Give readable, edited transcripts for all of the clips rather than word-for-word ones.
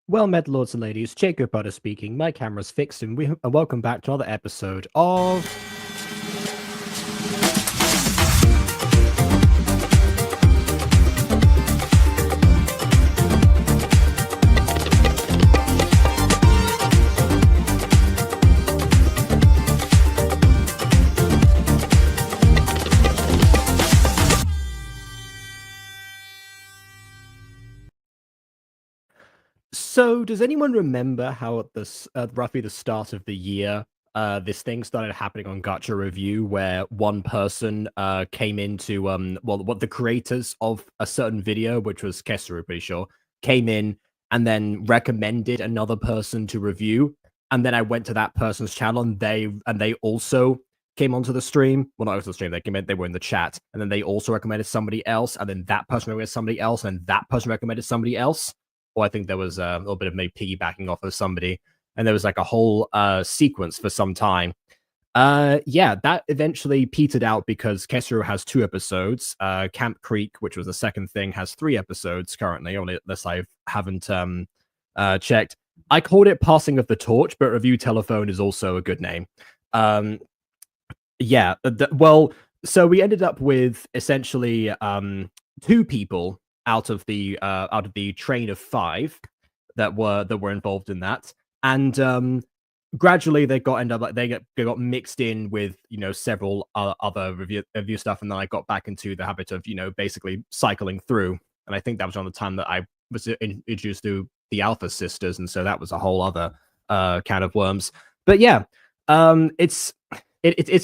Well met, lords and ladies, Jacob Butter speaking, my camera's fixed, and welcome back to another episode of... So, does anyone remember how at this roughly the start of the year, this thing started happening on Gacha Review, where one person came into what the creators of a certain video, which was Kesseru, pretty sure, came in and then recommended another person to review, and then I went to that person's channel, and they also came onto the stream. Well, not onto the stream, they were in the chat, and then they also recommended somebody else, and then that person recommended somebody else, and that person recommended somebody else. Or I think there was a little bit of maybe piggybacking off of somebody, and there was like a whole sequence for some time. Yeah, that eventually petered out because Kesseru has 2 episodes. Camp Creek, which was the second thing, has 3 episodes currently, only unless I haven't checked. I called it Passing of the Torch, but Review Telephone is also a good name. Yeah, well, so we ended up with essentially 2 people out of the train of 5 that were involved in that, and gradually they got mixed in with several other review stuff, and then I got back into the habit of basically cycling through, and I think that was around the time that I was introduced to the Alpha Sisters, and so that was a whole other can of worms. But yeah, it's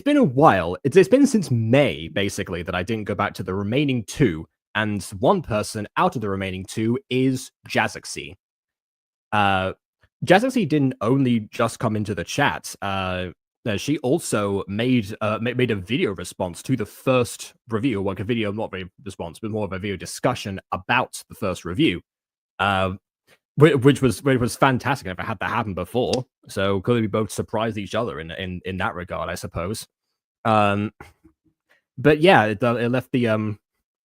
been a while. It's been since May basically that I didn't go back to the remaining 2. And one person out of the remaining 2 is Jazaxiee. Jazaxiee didn't only just come into the chat. She also made a video response to the first review, like a video, not very response, but more of a video discussion about the first review, which was fantastic. I've never had that happen before, so clearly we both surprised each other in that regard, I suppose. But yeah, it left the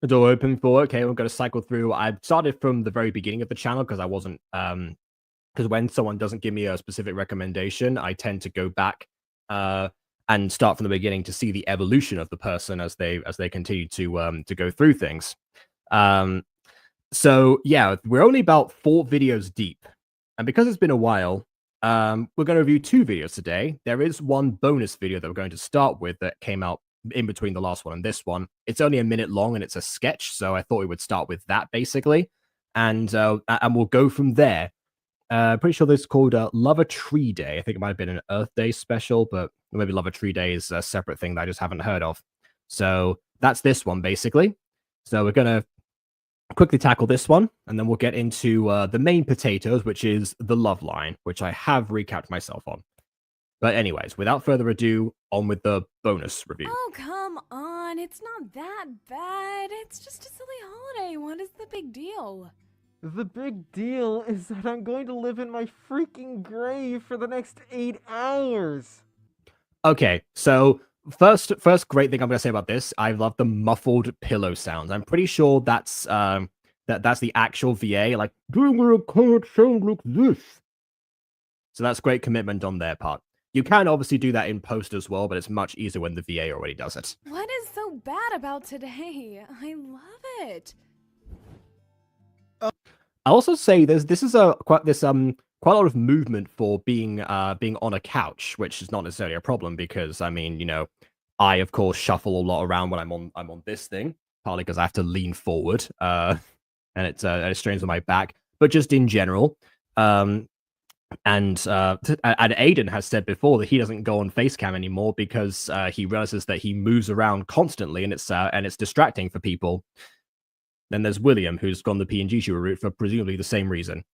door open for, okay, we're going to cycle through. I started from the very beginning of the channel because I wasn't because when someone doesn't give me a specific recommendation, I tend to go back and start from the beginning to see the evolution of the person as they continue to go through things. So yeah, we're only about 4 videos deep, and because it's been a while, we're going to review 2 videos today. There is one bonus video that we're going to start with that came out in between the last one and this one. It's only a minute long and it's a sketch, so I thought we would start with that basically, and we'll go from there. Pretty sure this is called Love a Tree Day. I think it might have been an Earth Day special, but maybe Love a Tree Day is a separate thing that I just haven't heard of. So that's this one basically. So we're gonna quickly tackle this one, and then we'll get into the main potatoes, which is the love line, which I have recapped myself on. But anyways, without further ado, on with the bonus review. Oh, come on. It's not that bad. It's just a silly holiday. What is the big deal? The big deal is that I'm going to live in my freaking grave for the next 8 hours. Okay, so first great thing I'm gonna say about this, I love the muffled pillow sounds. I'm pretty sure that's that's the actual VA, like doing a record sound like this. So that's great commitment on their part. You can obviously do that in post as well, but it's much easier when the VA already does it. What is so bad about today? I love it. I'll also say this is a quite a lot of movement for being on a couch, which is not necessarily a problem because I mean, you know, I of course shuffle a lot around when I'm on this thing, partly because I have to lean forward, and it strains on my back, but just in general. And Aiden has said before that he doesn't go on Facecam anymore because he realizes that he moves around constantly and it's distracting for people. Then there's William, who's gone the PNG shooter route for presumably the same reason.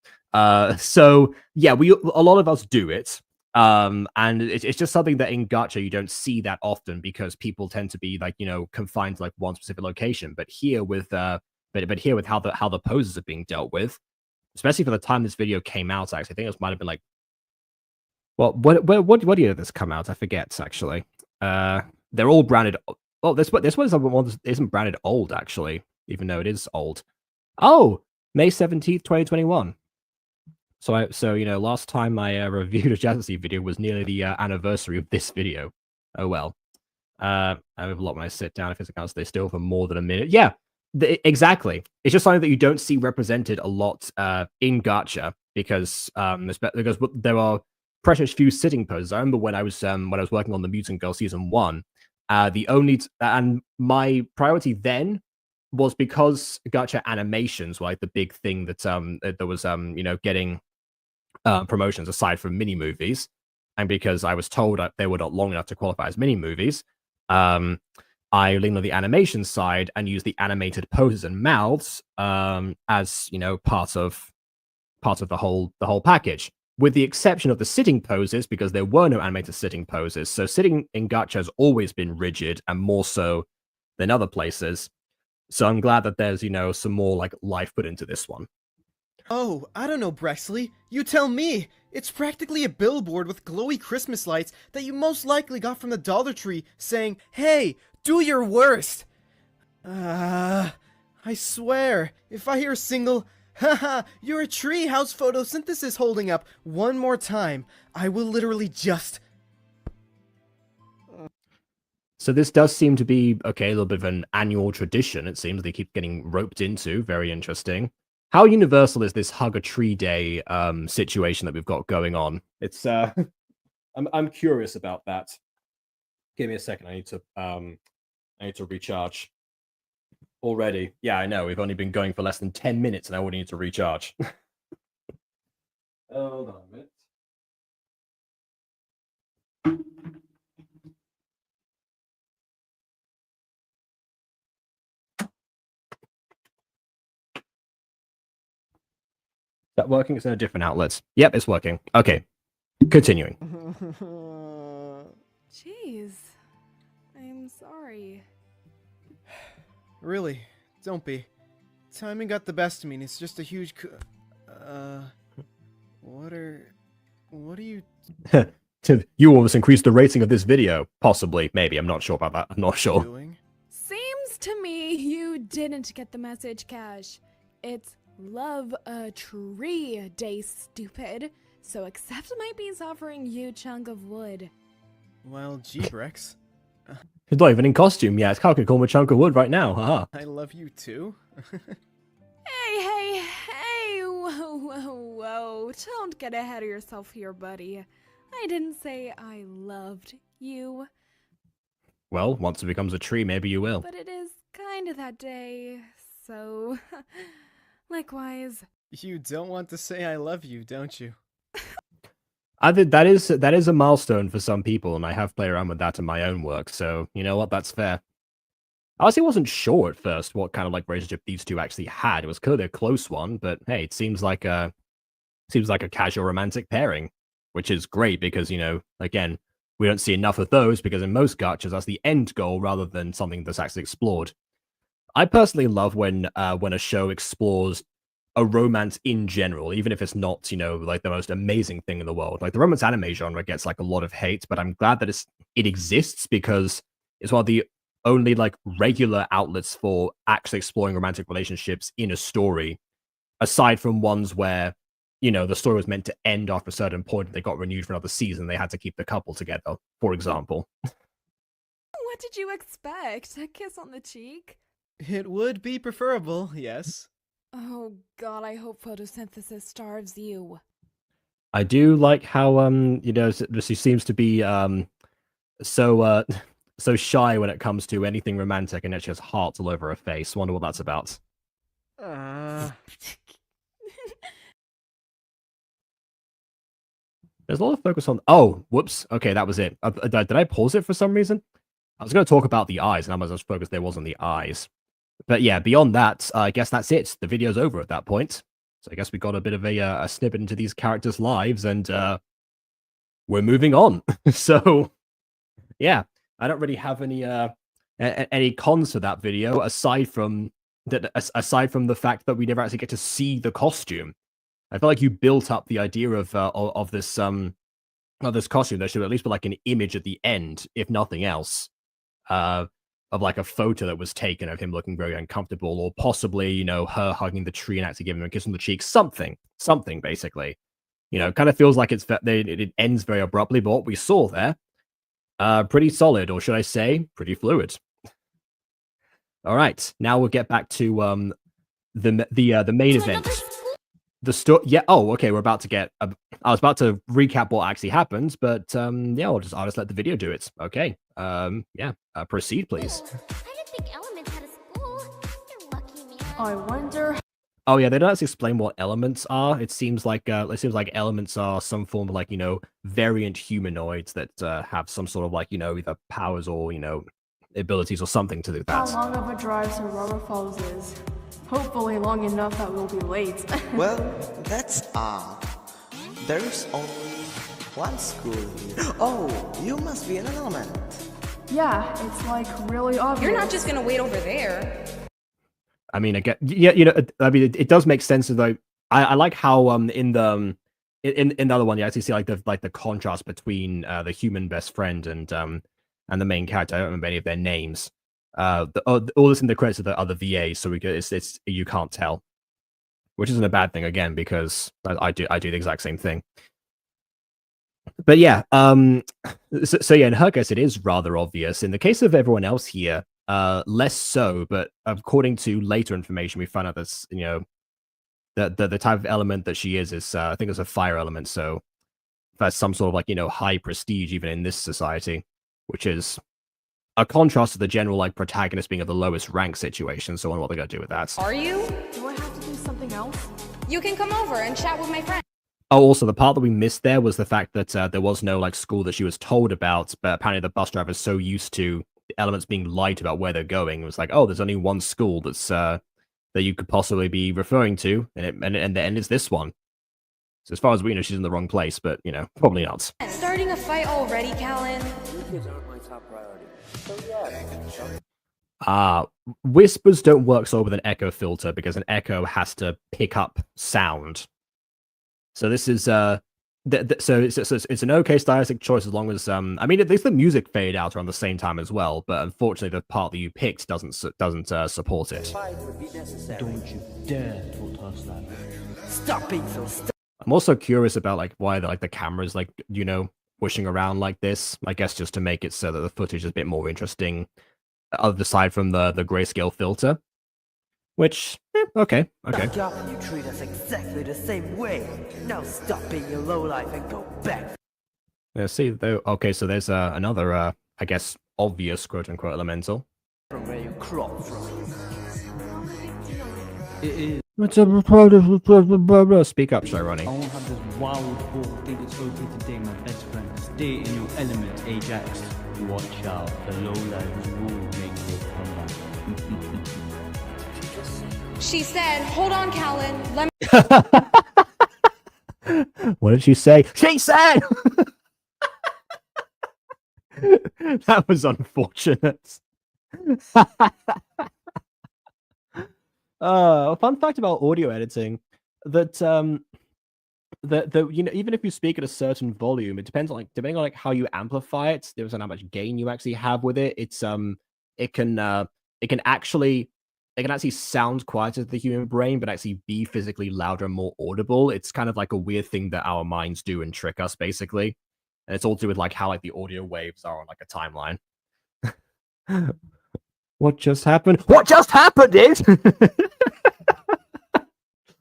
So yeah, a lot of us do it, and it's just something that in Gacha you don't see that often because people tend to be like, you know, confined to like one specific location. But here with but here with how the poses are being dealt with, especially for the time this video came out, actually, I think it might have been like, well, what year did this come out? I forget actually. They're all branded. Oh, this one isn't branded old actually, even though it is old. Oh, May 17th, 2021. So you know, last time I reviewed a Jazaxiee video was nearly the anniversary of this video. Oh well. I move a lot when I sit down if it's accounts stay still for more than a minute. Yeah, exactly. It's just something that you don't see represented a lot in Gacha because there are precious few sitting poses. I remember when I was working on the Mutant Girl season 1, and my priority then was because Gacha animations were like the big thing that there was you know, getting promotions aside from mini movies, and because I was told that they were not long enough to qualify as mini movies, I leaned on the animation side and used the animated poses and mouths as, you know, part of the whole package, with the exception of the sitting poses because there were no animated sitting poses. So sitting in Gacha has always been rigid and more so than other places. So I'm glad that there's, you know, some more like life put into this one. Oh, I don't know, Brexley. You tell me. It's practically a billboard with glowy Christmas lights that you most likely got from the Dollar Tree saying, "Hey, do your worst." I swear, if I hear a single, "Haha, you're a treehouse photosynthesis holding up," one more time, I will literally just... So this does seem to be, okay, a little bit of an annual tradition, it seems they keep getting roped into. Very interesting. How universal is this Hug a Tree Day situation that we've got going on? It's I'm curious about that. Give me a second. I need to recharge. Already. Yeah, I know. We've only been going for less than 10 minutes and I already need to recharge. Hold on a minute. Is that working? It's in a different outlet. Yep, it's working. Okay. Continuing. Jeez. I'm sorry. Really, don't be. Timing got the best of me and it's just a huge what are you... You almost increased the rating of this video. Possibly. Maybe. I'm not sure about that. I'm not sure. doing? Seems to me you didn't get the message, Cash. It's Love a Tree Day, stupid. So accept my piece offering you chunk of wood. Well, gee, Brex. He's not even in costume yet. How can I call him a chunk of wood right now? Haha. I love you too. Hey, whoa. Don't get ahead of yourself here, buddy. I didn't say I loved you. Well, once it becomes a tree, maybe you will. But it is kind of that day, so... Likewise. You don't want to say I love you, don't you? I think that is a milestone for some people, and I have played around with that in my own work, so you know what, that's fair. I honestly wasn't sure at first what kind of like relationship these two actually had. It was clearly a close one, but hey, it seems like a casual romantic pairing. which is great because, again, we don't see enough of those because in most gachas, that's the end goal rather than something that's actually explored. I personally love when a show explores a romance in general, even if it's not, like the most amazing thing in the world. Like the romance anime genre gets like a lot of hate, but I'm glad that it exists because it's one of the only like regular outlets for actually exploring romantic relationships in a story, aside from ones where, the story was meant to end after a certain point and they got renewed for another season. They had to keep the couple together, for example. What did you expect? A kiss on the cheek? It would be preferable, yes. Oh god, I hope photosynthesis starves you. I do like how she seems to be so so shy when it comes to anything romantic, and yet she has hearts all over her face. Wonder what that's about. There's a lot of focus on. Oh, whoops. Okay, that was it. Did I pause it for some reason? I was going to talk about the eyes, and I was just focused there was on the eyes. But yeah, beyond that, I guess that's it. The video's over at that point. So I guess we got a bit of a snippet into these characters' lives, and we're moving on. So yeah, I don't really have any cons to that video aside from the fact that we never actually get to see the costume. I feel like you built up the idea of this costume. There should at least be like an image at the end, if nothing else, of like a photo that was taken of him looking very uncomfortable, or possibly, her hugging the tree and actually giving him a kiss on the cheek. Something basically. It kind of feels like it ends very abruptly, but what we saw there, pretty solid, or should I say, pretty fluid. All right, now we'll get back to the main event. The story, yeah. Oh, okay. We're about to get. I was about to recap what actually happened, but yeah, I'll just let the video do it. Okay. Yeah. Proceed, please. I didn't think elements had a school. You're lucky, man. I wonder. Oh yeah, they don't actually explain what elements are. It seems like elements are some form of like variant humanoids that have some sort of like either powers or abilities or something to do How that. long of a drive to Rubber Falls is? Hopefully long enough that we'll be late. Well, that's odd. There's only one school here. Oh, you must be an element. Yeah, it's like really obvious. You're not just gonna wait over there. I mean, I get, yeah, I mean, it does make sense though. I like how in the other one you actually see like the contrast between the human best friend and the main character. I don't remember any of their names. All this in the credits are the VAs, so it's you can't tell, which isn't a bad thing again because I do the exact same thing. But yeah, so yeah, in her case it is rather obvious. In the case of everyone else here, less so. But according to later information, we found out that's the type of element that she is I think it's a fire element. So that's some sort of like high prestige even in this society, which is a contrast to the general like protagonist being of the lowest rank situation. So I wonder what they're gonna do with that. Are you? Do I have to do something else? You can come over and chat with my friend. Oh, also the part that we missed there was the fact that there was no like school that she was told about, but apparently the bus driver is so used to the elements being lied about where they're going. It was like, oh, there's only one school that's that you could possibly be referring to, and it's this one. So as far as we know, she's in the wrong place, but probably not. Starting a fight already, Callan? Whispers don't work so with an echo filter because an echo has to pick up sound. So this is so it's an okay stylistic choice as long as I mean at least the music faded out around the same time as well, but unfortunately the part that you picked doesn't support it. Don't you dare talk to us like that. Stop being so I'm also curious about like why the camera's like whooshing around like this. I guess just to make it so that the footage is a bit more interesting, aside from the grayscale filter. Which, okay. Back up and you treat us exactly the same way. Now stop being a lowlife and go back. Yeah, see, though. Okay, so there's another, I guess, obvious quote-unquote elemental. From where you crop from. It is. Speak up, Shironi. I won't have this wild ball think it's okay to date my best friend. Stay in your element, Ajax. Watch out, the lowlife will make you come back. She said, hold on, Callan. Let What did she say? She said! That was unfortunate. A fun fact about audio editing that even if you speak at a certain volume, it depends on depending on how you amplify it, there's on how much gain you actually have with it. It can actually sound quieter to the human brain, but actually be physically louder and more audible. It's kind of like a weird thing that our minds do and trick us, basically. And it's all to do with how the audio waves are on a timeline. What just happened? What just happened is Let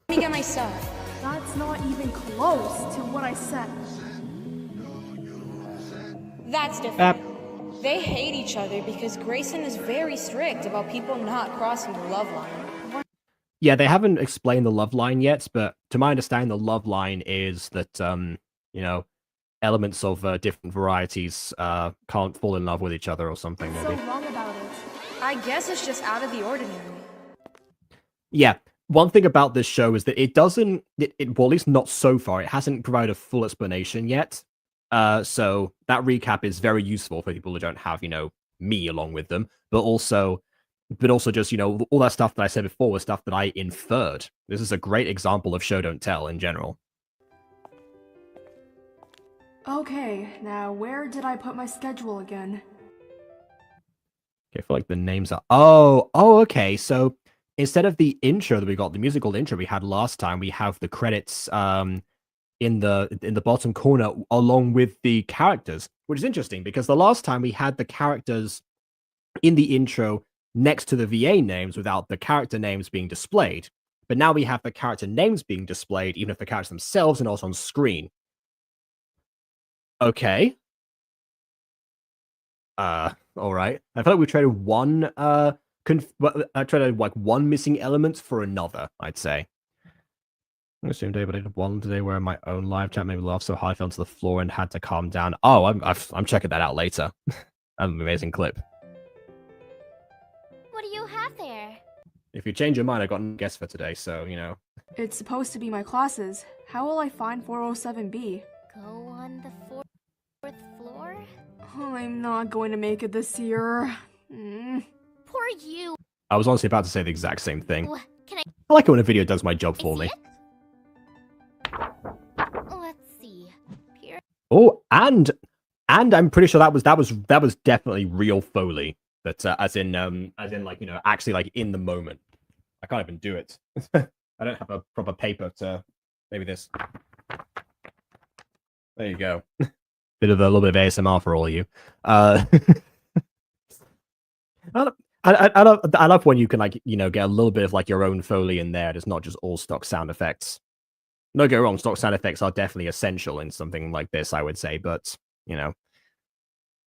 me get my stuff. That's not even close to what I said. That's different. They hate each other because Grayson is very strict about people not crossing the love line. Yeah, they haven't explained the love line yet, but to my understanding, the love line is that elements of different varieties can't fall in love with each other or something. What's Maybe. so wrong about it? I guess it's just out of the ordinary. Yeah, one thing about this show is that it doesn't, well, at least not so far, it hasn't provided a full explanation yet. So that recap is very useful for people who don't have, me along with them, but also just, all that stuff that I said before was stuff that I inferred. This is a great example of show don't tell in general. Okay, now where did I put my schedule again? Okay, I feel like the names are, oh, okay, so instead of the intro that we got, the musical intro we had last time, we have the credits in the bottom corner along with the characters, which is interesting because the last time we had the characters in the intro next to the VA names without the character names being displayed. But now we have the character names being displayed, even if the characters themselves are not on screen. Okay. All right. I feel like we traded one one missing element for another, I'd say. I'm assuming day, but I did one today where in my own live chat made me laugh so hard I fell to the floor and had to calm down. Oh, I'm checking that out later. That's an amazing clip. What do you have there? If you change your mind, I got no guess for today, so It's supposed to be my classes. How will I find 407B? Go on the fourth floor? I'm not going to make it this year. Poor you. I was honestly about to say the exact same thing. Can I I like it when a video does my job for see me. it? Let's see. Oh, and I'm pretty sure that was definitely real Foley. That as in actually in the moment. I can't even do it. I don't have a proper paper to maybe this. There you go. A little bit of ASMR for all of you. I love when you can get a little bit of your own Foley in there. It's not just all stock sound effects. No, get wrong. Stock sound effects are definitely essential in something like this, I would say. But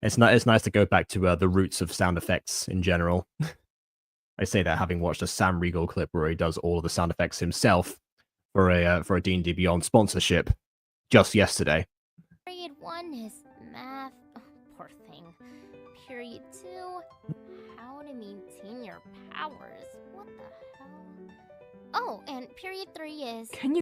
it's nice to go back to the roots of sound effects in general. I say that having watched a Sam Riegel clip where he does all of the sound effects himself for a D&D Beyond sponsorship just yesterday. Period 1 is math. Oh, poor thing. Period 2, how to maintain your powers. What the hell? Oh, and period 3 is... Can you...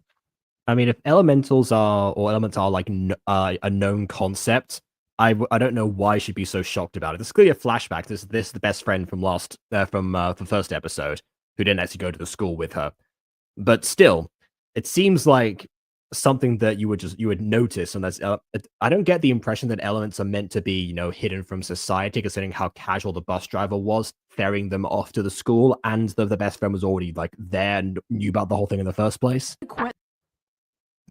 I mean, if elements are a known concept, I don't know why she'd be so shocked about it. This is clearly a flashback. This is the best friend from the first episode who didn't actually go to the school with her. But still, it seems like something that you would notice, and that's I don't get the impression that elements are meant to be hidden from society, considering how casual the bus driver was ferrying them off to the school, and the best friend was already there and knew about the whole thing in the first place. quit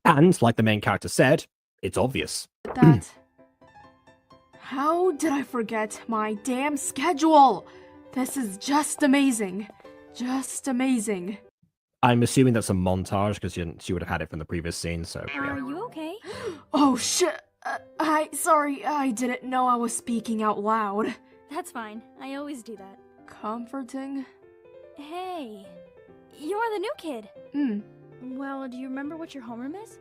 And like the main character said, it's obvious. that? How did I forget my damn schedule? This is just amazing. Just amazing. I'm assuming that's a montage because she would have had it from the previous scene. So yeah. Are you okay? Oh shit. Sorry, I didn't know I was speaking out loud. That's fine. I always do that. Comforting? Hey, you're the new kid. Well, do you remember what your homeroom is?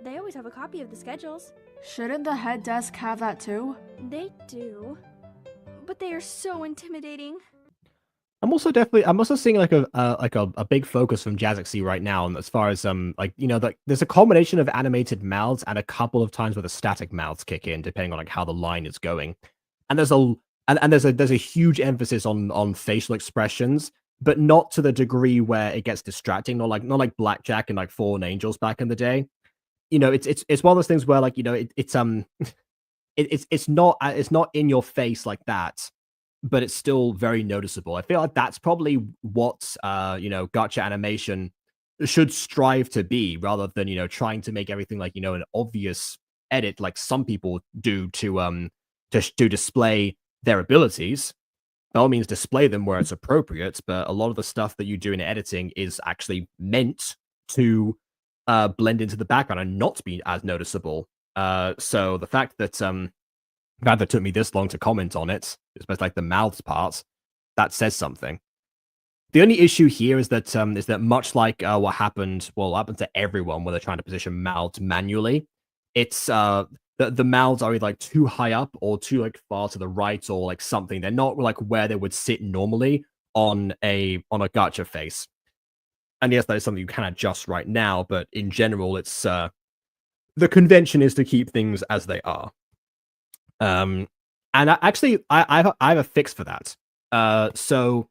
They always have a copy of the schedules. Shouldn't the head desk have that too? They do. But they are so intimidating. I'm also seeing like a big focus from Jazaxiee right now, and as far as like there's a combination of animated mouths and a couple of times where the static mouths kick in, depending on like how the line is going. And there's a huge emphasis on facial expressions, but not to the degree where it gets distracting, not like Blackjack and like Fallen Angels back in the day. It's one of those things where like it's not in your face like that, but it's still very noticeable. I feel like that's probably what gacha animation should strive to be, rather than trying to make everything like an obvious edit like some people do to display their abilities. By all means, display them where it's appropriate, but a lot of the stuff that you do in editing is actually meant to blend into the background and not be as noticeable. So the fact that it took me this long to comment on it, especially like the mouths part, that says something. The only issue here is that much like what happened to everyone when they're trying to position mouths manually, it's the mouths are either like too high up or too like far to the right or like something. They're not like where they would sit normally on a gacha face. And yes, that is something you can adjust right now, but in general, it's the convention is to keep things as they are. And I have a fix for that. So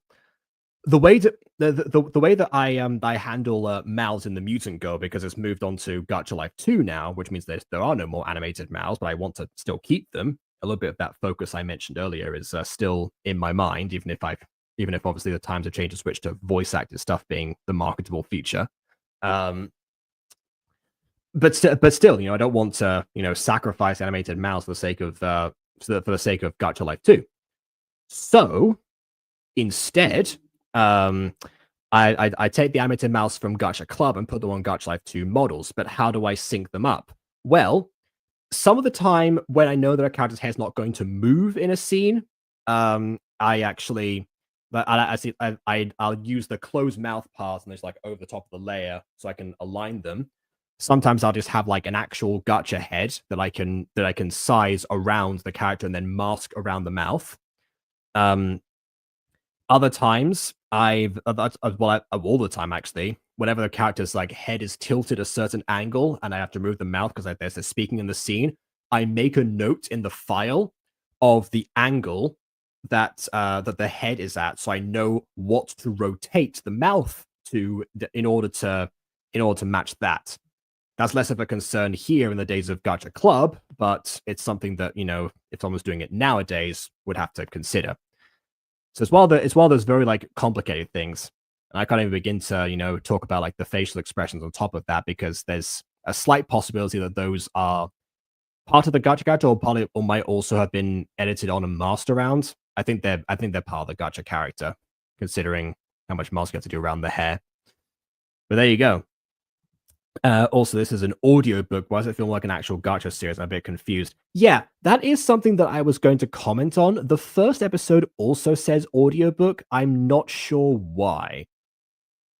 the way that I handle mouths in the Mutant Girl, because it's moved on to Gacha Life 2 now, which means there are no more animated mouths, but I want to still keep them. A little bit of that focus I mentioned earlier is still in my mind, even if obviously the times have changed to switch to voice acted stuff being the marketable feature. But still, I don't want to, sacrifice animated mouths for the sake of Gacha Life 2. So instead, I take the animated mouths from Gacha Club and put them on Gacha Life 2 models. But how do I sync them up? Well, some of the time when I know that a character's head's not going to move in a scene, I'll use the closed mouth part and just like over the top of the layer so I can align them. Sometimes I'll just have like an actual gacha head that I can size around the character and then mask around the mouth. Other times all the time actually, whenever the character's like head is tilted a certain angle and I have to move the mouth because they're speaking in the scene, I make a note in the file of the angle that the head is at, so I know what to rotate the mouth to in order to match that. That's less of a concern here in the days of Gacha Club, but it's something that, if someone's doing it nowadays, would have to consider. So it's one of those very like complicated things. And I can't even begin to, talk about like the facial expressions on top of that, because there's a slight possibility that those are part of the gacha or might also have been edited on and masked around. I think they're part of the gacha character, considering how much mask you have to do around the hair. But there you go. Also, this is an audiobook. Why does it feel like an actual gacha series? I'm a bit confused. Yeah, that is something that I was going to comment on. The first episode also says audiobook. I'm not sure why.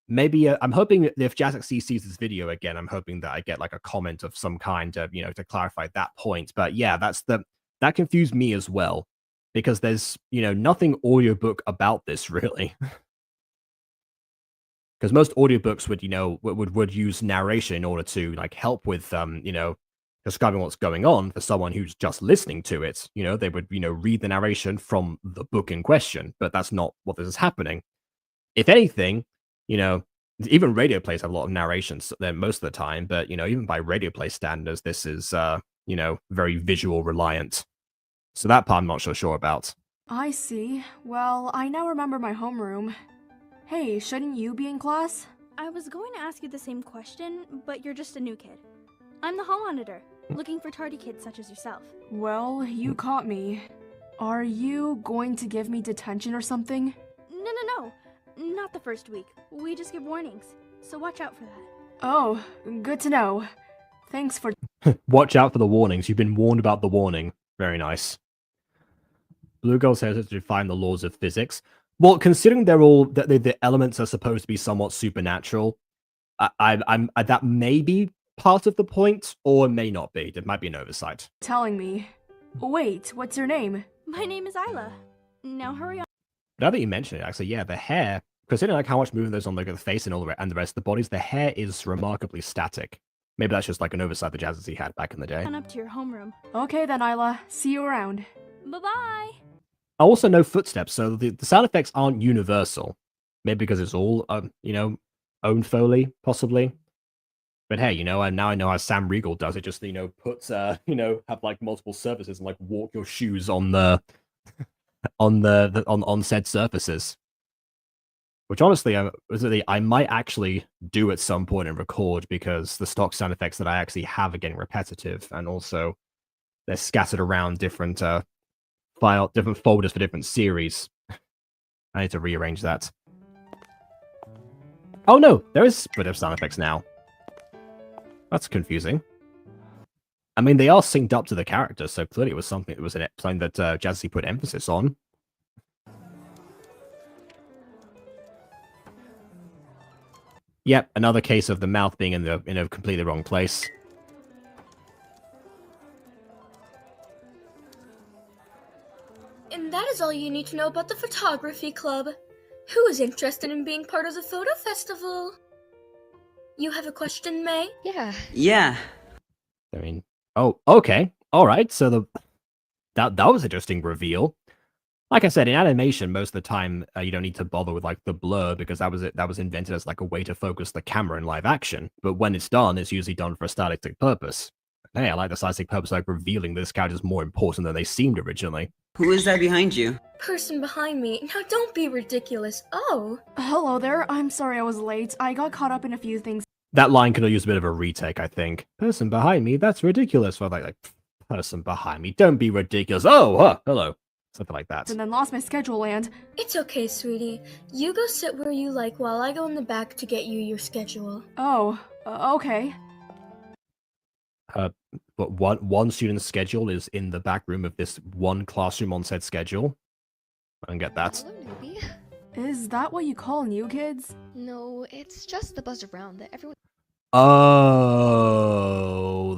Maybe I'm hoping if Jazaxiee sees this video again, I'm hoping that I get like a comment of some kind of, to clarify that point. But yeah, that confused me as well, because there's, nothing audiobook about this really. Because most audiobooks would use narration in order to like help with describing what's going on for someone who's just listening to it. They would read the narration from the book in question, but that's not what this is happening. If anything, even radio plays have a lot of narrations there most of the time, but even by radio play standards, this is very visual reliant. So that part I'm not so sure about. I see. Well, I now remember my homeroom. Hey, shouldn't you be in class? I was going to ask you the same question, but you're just a new kid. I'm the hall monitor, looking for tardy kids such as yourself. Well, you caught me. Are you going to give me detention or something? No. Not the first week. We just give warnings, so watch out for that. Oh, good to know. Thanks for... Watch out for the warnings. You've been warned about the warning. Very nice. Blue Girl says to define the laws of physics. Well, considering the elements are supposed to be somewhat supernatural, that may be part of the point, or may not be. There might be an oversight. Telling me. Wait, what's your name? My name is Isla. Now hurry on. Now that you mention it, actually, yeah, the hair, considering like how much movement there's on like the face and all and the rest of the bodies, the hair is remarkably static. Maybe that's just like an oversight that Jazaxiee had back in the day. On up to your homeroom. Okay then, Isla. See you around. Bye-bye. Also, no footsteps, so the sound effects aren't universal. Maybe because it's all, own Foley, possibly. But hey, now I know how Sam Riegel does it. Just puts have like multiple surfaces and like walk your shoes on the on said surfaces. Which honestly, I might actually do at some point and record because the stock sound effects that I actually have are getting repetitive, and also they're scattered around different different folders for different series. I need to rearrange that. Oh no, there is split of sound effects now. That's confusing. I mean, they are synced up to the characters, so clearly it was something that Jazaxiee put emphasis on. Yep, another case of the mouth being in a completely wrong place. And that is all you need to know about the photography club. Who is interested in being part of the photo festival? You have a question, May? Yeah. I mean, oh, okay, all right. So that was an interesting reveal. Like I said, in animation, most of the time you don't need to bother with like the blur because that was invented as like a way to focus the camera in live action. But when it's done, it's usually done for a stylistic purpose. Hey, I like the stylistic purpose, like revealing this character is more important than they seemed originally. Who is that behind you? Person behind me. Now don't be ridiculous. Oh. Hello there. I'm sorry I was late. I got caught up in a few things. That line could have used a bit of a retake, I think. Person behind me, that's ridiculous. Well, like person behind me, don't be ridiculous. Oh, hello. Something like that. And then lost my schedule and... It's okay, sweetie. You go sit where you like while I go in the back to get you your schedule. Oh, okay. But one student's schedule is in the back room of this one classroom on said schedule. I don't get that. Hello, newbie. Is that what you call new kids? No, it's just the buzz around that everyone... Oh,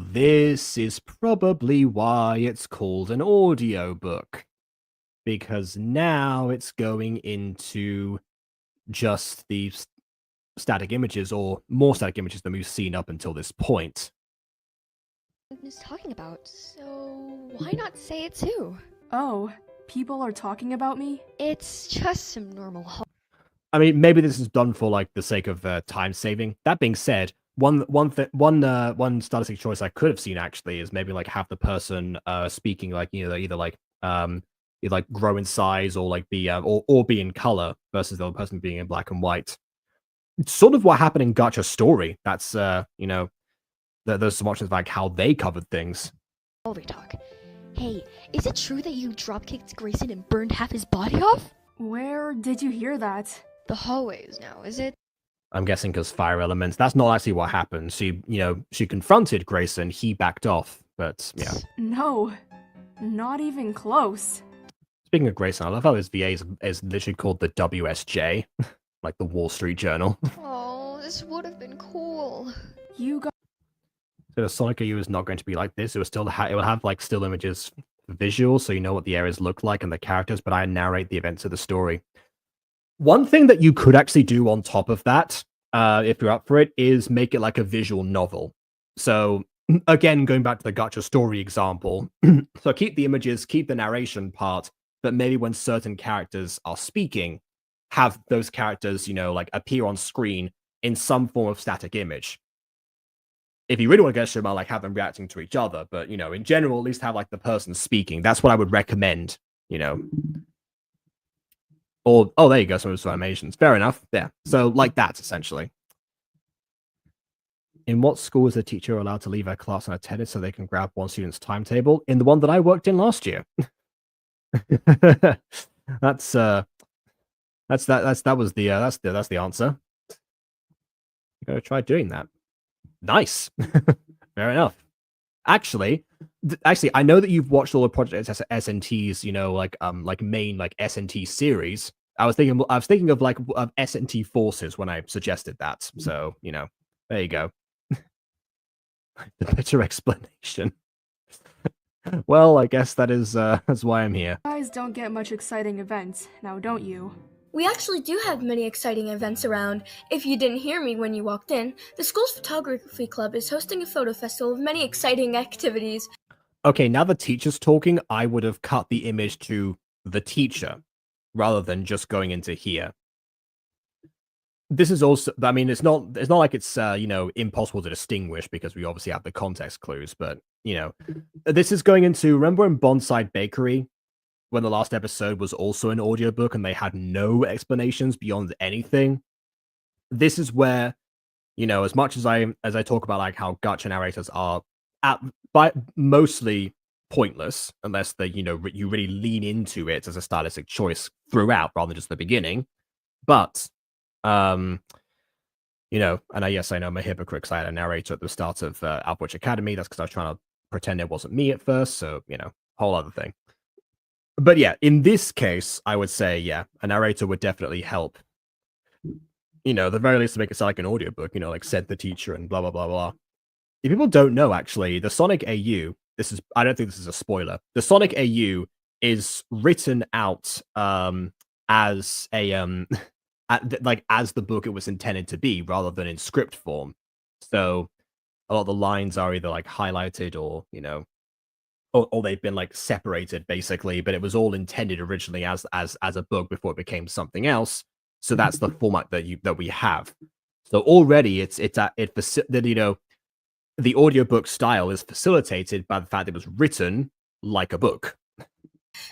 this is probably why it's called an audiobook. Because now it's going into just the static images, or more static images than we've seen up until this point. is talking about, so why not say it too? Oh, people are talking about me? It's just some normal... I mean, maybe this is done for like the sake of time saving. That being said, one stylistic choice I could have seen actually is maybe like have the person speaking like either like grow in size or like be or be in color versus the other person being in black and white. It's sort of what happened in Gacha Story. That's there's some options like how they covered things. Hallway talk. Hey, is it true that you dropkicked Grayson and burned half his body off? Where did you hear that? The hallways now, is it? I'm guessing because fire elements. That's not actually what happened. She confronted Grayson. He backed off, but yeah. No, not even close. Speaking of Grayson, I love how his VA is literally called the WSJ, like the Wall Street Journal. Oh, this would have been cool. You got. So the Sonic AU is not going to be like this. It will have like still images, visuals, so you know what the areas look like and the characters. But I narrate the events of the story. One thing that you could actually do on top of that, if you're up for it, is make it like a visual novel. So again, going back to the Gacha Story example, so keep the images, keep the narration part, but maybe when certain characters are speaking, have those characters, like appear on screen in some form of static image. If you really want to get about like have them reacting to each other, but in general, at least have like the person speaking. That's what I would recommend, Or, oh, there you go, some of those animations. Fair enough. Yeah. So, like that, essentially. In what school is a teacher allowed to leave a class unattended so they can grab one student's timetable? In the one that I worked in last year. That's the answer. You gotta try doing that. Nice. Fair enough. Actually, I know that you've watched all the Project SNT's, like main like SNT series. I was thinking of like of SNT Forces when I suggested that. So there you go. The better explanation. Well, I guess that's why I'm here. You guys don't get much exciting events, now don't you? We actually do have many exciting events around. If you didn't hear me when you walked in, the school's photography club is hosting a photo festival of many exciting activities. Okay, now the teacher's talking, I would have cut the image to the teacher rather than just going into here. This is also, I mean, it's not like it's impossible to distinguish because we obviously have the context clues, but this is going into, remember in Bonside Bakery when the last episode was also an audiobook and they had no explanations beyond anything? This is where, as much as I talk about like how gacha narrators are mostly pointless unless they you really lean into it as a stylistic choice throughout rather than just the beginning, but and yes, I know I'm a hypocrite because I had a narrator at the start of Alpwitch Academy. That's because I was trying to pretend it wasn't me at first, so whole other thing. But yeah, in this case, I would say a narrator would definitely help. The very least to make it sound like an audiobook, like said the teacher and blah blah blah blah. If people don't know, actually, the Sonic AU, I don't think this is a spoiler. The Sonic AU is written out as a as the book it was intended to be, rather than in script form. So a lot of the lines are either like highlighted or or they've been like separated basically. But it was all intended originally as a book before it became something else. So that's the format that we have. So already the audiobook style is facilitated by the fact it was written like a book.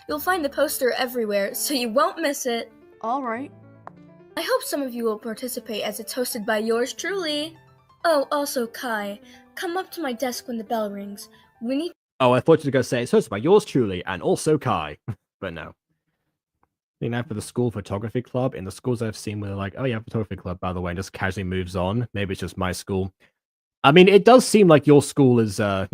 You'll find the poster everywhere, so you won't miss it. All right. I hope some of you will participate as it's hosted by yours truly. Oh, also Kai, come up to my desk when the bell rings. We need... Oh, I thought you were going to say it's hosted by yours truly and also Kai. But no. I think that for the school photography club, in the schools I've seen where they're like, oh yeah, photography club, by the way, and just casually moves on. Maybe it's just my school. I mean, it does seem like your school is, well,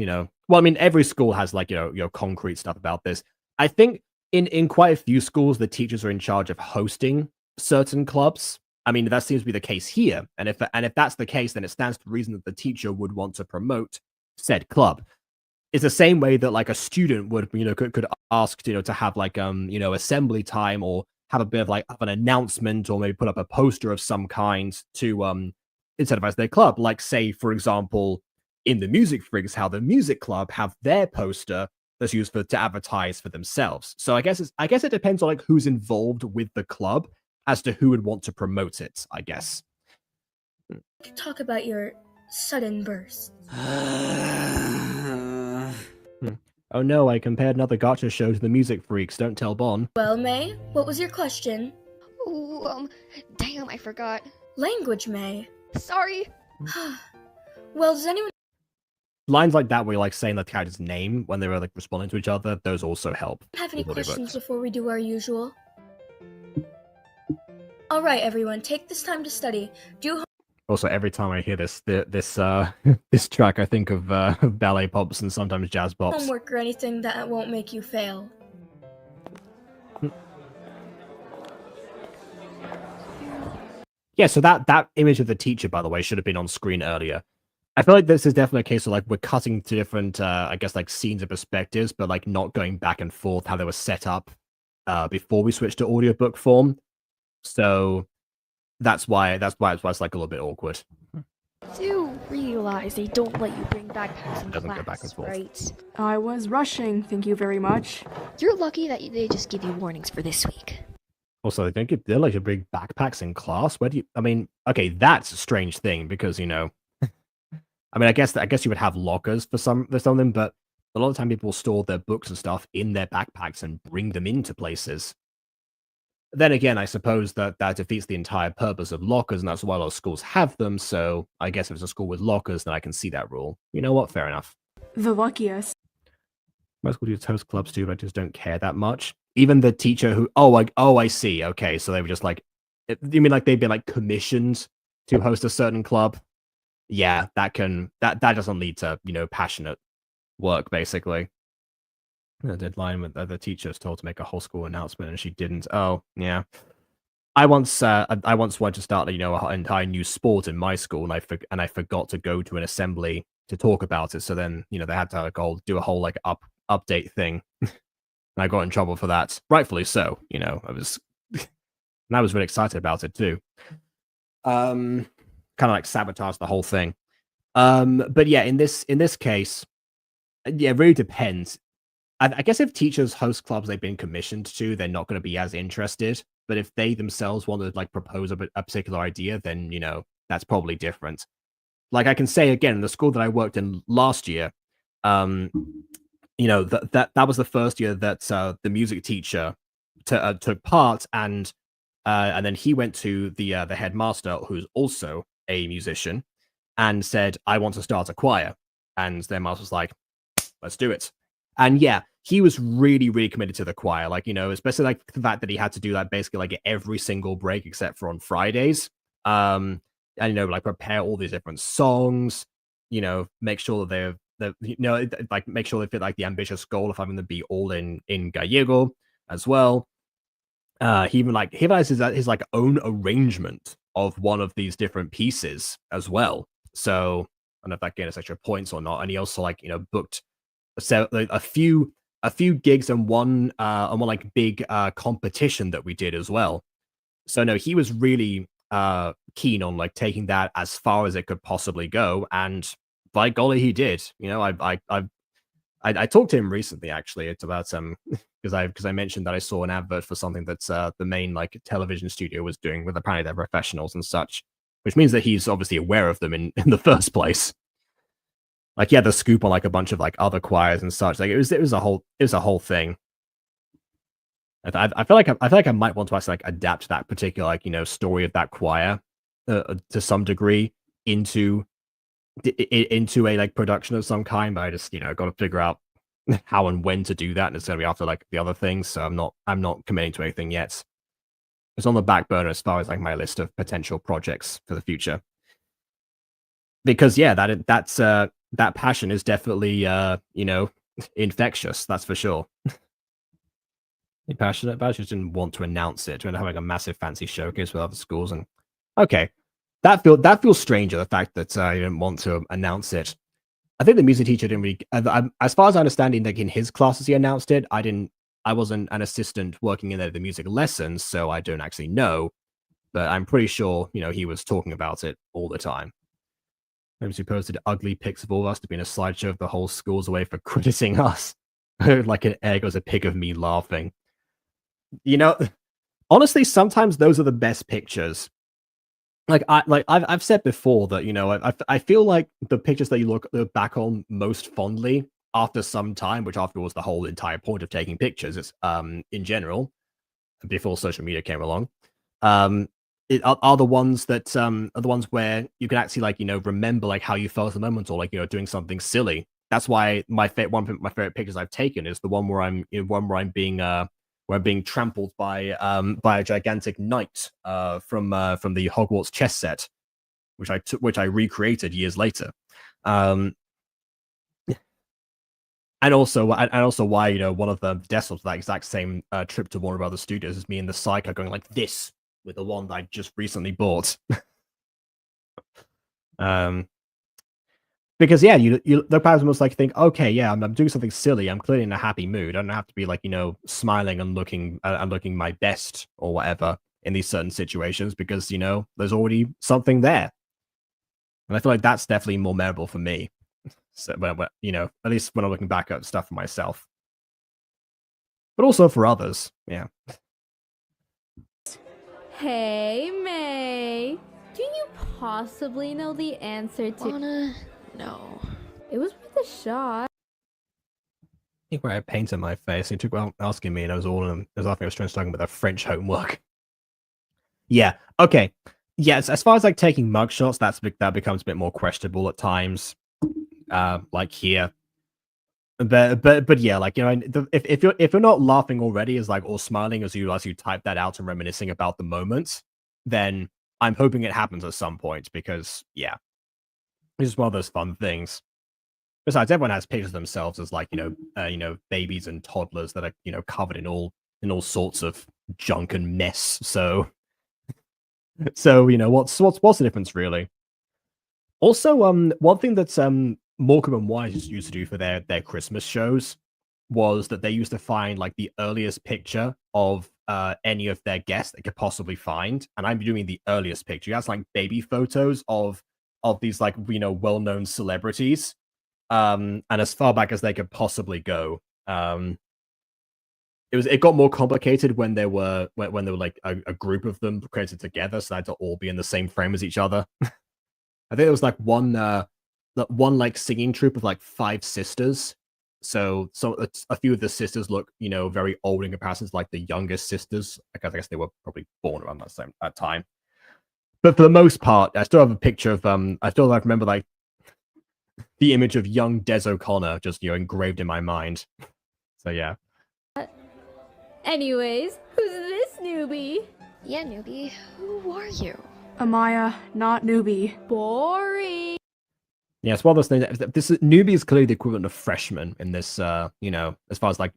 I mean, every school has like, concrete stuff about this. I think in quite a few schools, the teachers are in charge of hosting certain clubs. I mean, that seems to be the case here. And if that's the case, then it stands to reason that the teacher would want to promote said club. It's the same way that like a student would, could ask, to have like, assembly time or have a bit of like an announcement or maybe put up a poster of some kind to, incentivize their club. Like say, for example, in the Music Freaks, how the music club have their poster that's used to advertise for themselves. So I guess it depends on like who's involved with the club as to who would want to promote it, I guess. Talk about your sudden burst. Oh no, I compared another gacha show to the Music Freaks. Don't tell Bon. Well, May, what was your question? Oh, damn, I forgot. Language, May. Sorry. Well, does anyone... Lines like that where you're like saying the character's name when they were like responding to each other, those also help. Have any questions before we do our usual? Alright, everyone, take this time to study. Also, every time I hear this track, I think of ballet pops and sometimes jazz pops. Homework or anything that won't make you fail. Yeah, so that image of the teacher, by the way, should have been on screen earlier. I feel like this is definitely a case of like we're cutting to different, I guess, like scenes and perspectives, but like not going back and forth how they were set up before we switched to audiobook form. So that's why it's like a little bit awkward. Do realize they don't let you bring backpacks in Doesn't class, go back and forth. right? I was rushing, thank you very much. You're lucky that they just give you warnings for this week. Also, they don't get they like to bring backpacks in class. Where do you? I mean, okay, that's a strange thing because I mean, I guess you would have lockers for some of them, but a lot of the time people store their books and stuff in their backpacks and bring them into places. Then again, I suppose that defeats the entire purpose of lockers, and that's why a lot of schools have them. So I guess if it's a school with lockers, then I can see that rule. You know what? Fair enough. The luckiest. Most schools host clubs too, but I just don't care that much. Even the teacher who, I see. Okay, so they were just like, you mean like they've been like commissioned to host a certain club? Yeah, that doesn't lead to passionate work basically. The deadline with the teacher was told to make a whole school announcement and she didn't. Oh yeah, I once wanted to start an entire new sport in my school and I forgot to go to an assembly to talk about it. So then they had to do a whole like update thing. And I got in trouble for that. Rightfully so, you know. I was and I was really excited about it too. Kind of like sabotage the whole thing. But yeah, in this case, yeah, it really depends. I guess if teachers host clubs they've been commissioned to, they're not going to be as interested. But if they themselves want to like propose a particular idea, then you know that's probably different. Like I can say again, the school that I worked in last year, you know that was the first year that the music teacher took part, and then he went to the headmaster, who's also a musician, and said, "I want to start a choir." And their master was like, "Let's do it." And yeah, he was really, really committed to the choir. Like, you know, especially like the fact that he had to do that basically like every single break except for on Fridays. And you know, like prepare all these different songs, you know, make sure that you know, like make sure they fit like the ambitious goal of having them be all in Gallego as well. He even has his like own arrangement of one of these different pieces as well. So I don't know if that gave us extra points or not. And he also like, you know, booked a few gigs and one like big competition that we did as well. So no, he was really keen on like taking that as far as it could possibly go, and by golly, he did. You know, I talked to him recently actually. It's about because I mentioned that I saw an advert for something that the main like television studio was doing with apparently they're professionals and such, which means that he's obviously aware of them in the first place. Like, yeah, the scoop on like a bunch of like other choirs and such. Like it was a whole thing. I feel like I might want to actually like adapt that particular like, you know, story of that choir to some degree into a like production of some kind. But I just, you know, got to figure out how and when to do that, and it's gonna be after like the other things. So I'm not committing to anything yet. It's on the back burner as far as like my list of potential projects for the future. Because yeah, that passion is definitely you know, infectious, that's for sure. Passionate about it, just didn't want to announce it, to having a massive fancy showcase with other schools. And okay, that feels stranger, the fact that you didn't want to announce it. I think the music teacher didn't really, as far as I understand, like in his classes he announced it. I wasn't an assistant working in the music lessons, so I don't actually know, but I'm pretty sure, you know, he was talking about it all the time. Maybe he posted ugly pics of all of us to be in a slideshow of the whole school's away for criticizing us. Like an egg was a pic of me laughing. You know, honestly, sometimes those are the best pictures. Like I've said before that, you know, I feel like the pictures that you look back on most fondly after some time, which after all was the whole entire point of taking pictures, is in general, before social media came along, are the ones that are the ones where you can actually like, you know, remember like how you felt at the moment, or like, you know, doing something silly. That's why one of my favorite pictures I've taken is the one where I'm being trampled by a gigantic knight from the Hogwarts chess set, which I recreated years later. And also why, you know, one of the desks of that exact same trip to Warner Brothers Studios is me and the Psycho going like this with the one that I just recently bought. Because yeah, the person must like think, okay, yeah, I'm doing something silly. I'm clearly in a happy mood. I don't have to be like, you know, smiling and looking my best or whatever in these certain situations, because, you know, there's already something there. And I feel like that's definitely more memorable for me. So, when, you know, at least when I'm looking back at stuff for myself, but also for others. Yeah. Hey, May. Do you possibly know the answer to... No. It was worth a shot. I think where I painted my face, he took well asking me, and I was laughing. I was struggling with a French homework. Yeah. Okay. Yes. As far as like taking mugshots, that becomes a bit more questionable at times. Like here. But yeah, like, you know, if you're not laughing already, as like, or smiling as you type that out and reminiscing about the moment, then I'm hoping it happens at some point, because yeah, it's just one of those fun things. Besides, everyone has pictures of themselves as like, you know, babies and toddlers that are, you know, covered in all sorts of junk and mess. So you know, what's the difference really? Also, one thing that's Morecambe and Wise used to do for their Christmas shows was that they used to find like the earliest picture of any of their guests they could possibly find, and I'm doing the earliest picture. That's like baby photos of these like well-known celebrities, and as far back as they could possibly go. It got more complicated when there were like a group of them created together, so they had to all be in the same frame as each other. I think it was like one like singing troupe of like 5 sisters. So a few of the sisters look, very old in comparison to like the youngest sisters. I guess they were probably born around that time. But for the most part, I still have a picture of I still remember like the image of young Des O'Connor just engraved in my mind. So yeah. Anyways, who's this newbie? Yeah, newbie. Who are you? Amaya, not newbie. Boring. Yeah, it's one of those things. Newbie is clearly the equivalent of freshman in this, as far as like,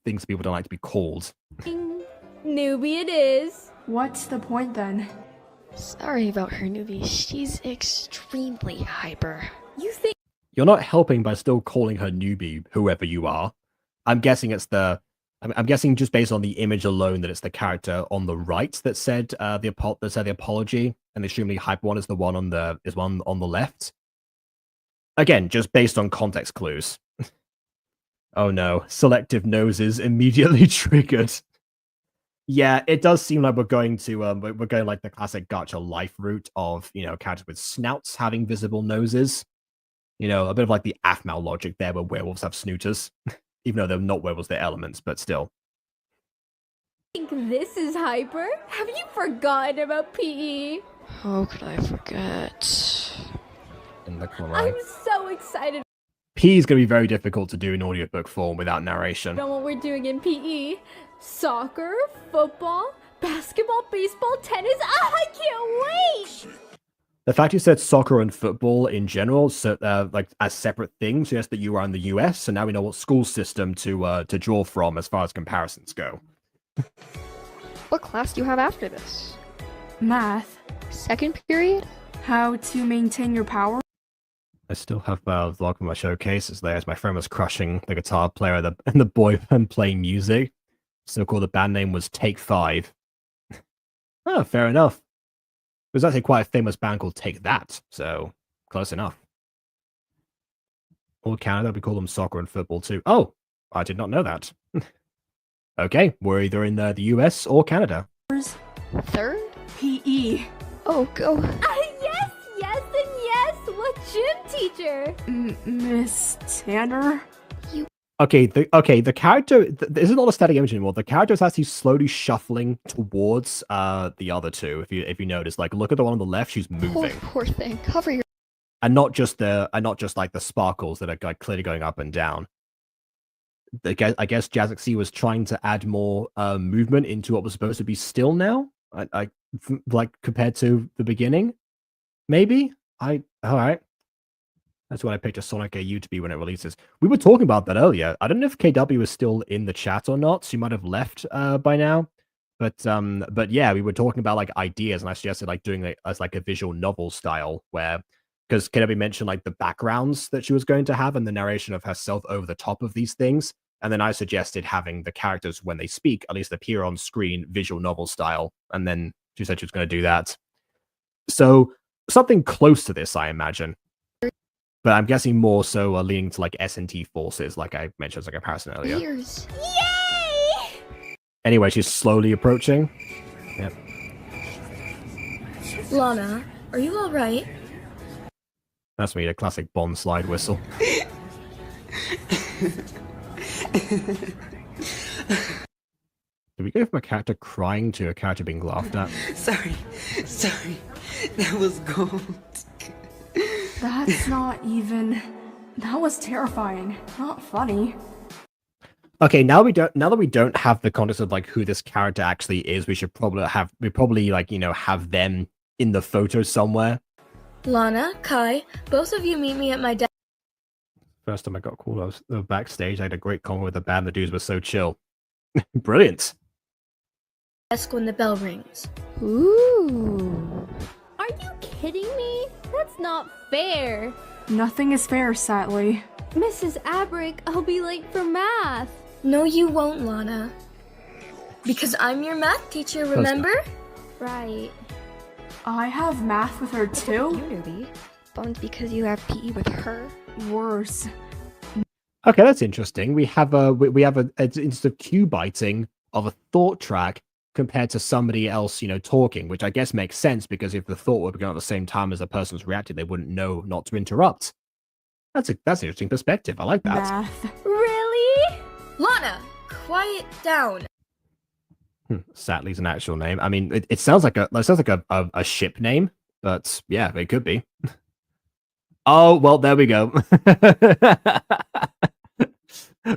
things people don't like to be called. Newbie it is. What's the point then? Sorry about her, newbie. She's extremely hyper. You think you're not helping by still calling her newbie, whoever you are. I'm guessing I'm guessing just based on the image alone that it's the character on the right that said the apology, and the extremely hyper one is the one on the left. Again, just based on context clues. Oh no, selective noses immediately triggered. Yeah, it does seem like we're going like the classic Gacha life route of characters with snouts having visible noses. A bit of like the Aphmau logic there, where werewolves have snooters. Even though they're not werewolves, they're elements, but still. think this is hyper? Have you forgotten about PE? How could I forget? I'm so excited. PE is going to be very difficult to do in audiobook form without narration. Know what we're doing in PE? Soccer, football, basketball, baseball, tennis. I can't wait! The fact you said soccer and football in general, so like as separate things, suggests that you are in the US, so now we know what school system to draw from as far as comparisons go. What class do you have after this? Math. Second period? How to maintain your power? I still have the vlog from my showcases there as my friend was crushing the guitar player and the boy playing music. So cool, the band name was Take 5. Oh, fair enough. There's actually quite a famous band called Take That, so close enough. All Canada, we call them soccer and football too. Oh, I did not know that. Okay, we're either in the US or Canada. Third? PE. Oh, go. Yes, yes, and yes! What gym teacher? Miss Tanner? Okay, the character this is not a static image anymore. The character is actually slowly shuffling towards the other two. If you notice, like look at the one on the left, she's moving. Poor thing. Cover your And not just like the sparkles that are like clearly going up and down. I guess Jazaxiee was trying to add more movement into what was supposed to be still now. I like compared to the beginning. Maybe? All right. That's what I picked a Sonic AU to be when it releases. We were talking about that earlier. I don't know if KW is still in the chat or not. She might have left by now. But yeah, we were talking about like ideas, and I suggested like doing it as like a visual novel style, where because KW mentioned like the backgrounds that she was going to have and the narration of herself over the top of these things. And then I suggested having the characters when they speak at least appear on screen visual novel style. And then she said she was going to do that. So something close to this, I imagine. But I'm guessing more so leaning to like S&T forces, like I mentioned as a comparison earlier. ears. Yay! Anyway, she's slowly approaching. Yep. Lana, are you alright? That's me, a classic Bond slide whistle. Did we go from a character crying to a character being laughed at? Sorry. That was gold. That's not even... That was terrifying. Not funny. Okay, now that we don't have the context of like who this character actually is, we probably like, have them in the photo somewhere. Lana, Kai, both of you meet me at my desk. First time I got called, I was backstage. I had a great convo with the band. The dudes were so chill. Brilliant. When the bell rings. Ooh. Are you kidding me? That's not fair. Nothing is fair, sadly. Mrs. Abrick, I'll be late for math. No, you won't, Lana. Because I'm your math teacher, remember? Right. I have math with her too? You newbie. Bummed because you have PE with her? Worse. Okay, that's interesting. We have an instance of cue biting of a thought track compared to somebody else, talking, which I guess makes sense because if the thought were going at the same time as the person's reacting, they wouldn't know not to interrupt. That's an interesting perspective. I like that. Math. Really? Lana, quiet down. Sadly's an actual name. I mean, it sounds like a ship name, but yeah, it could be. Oh well, there we go.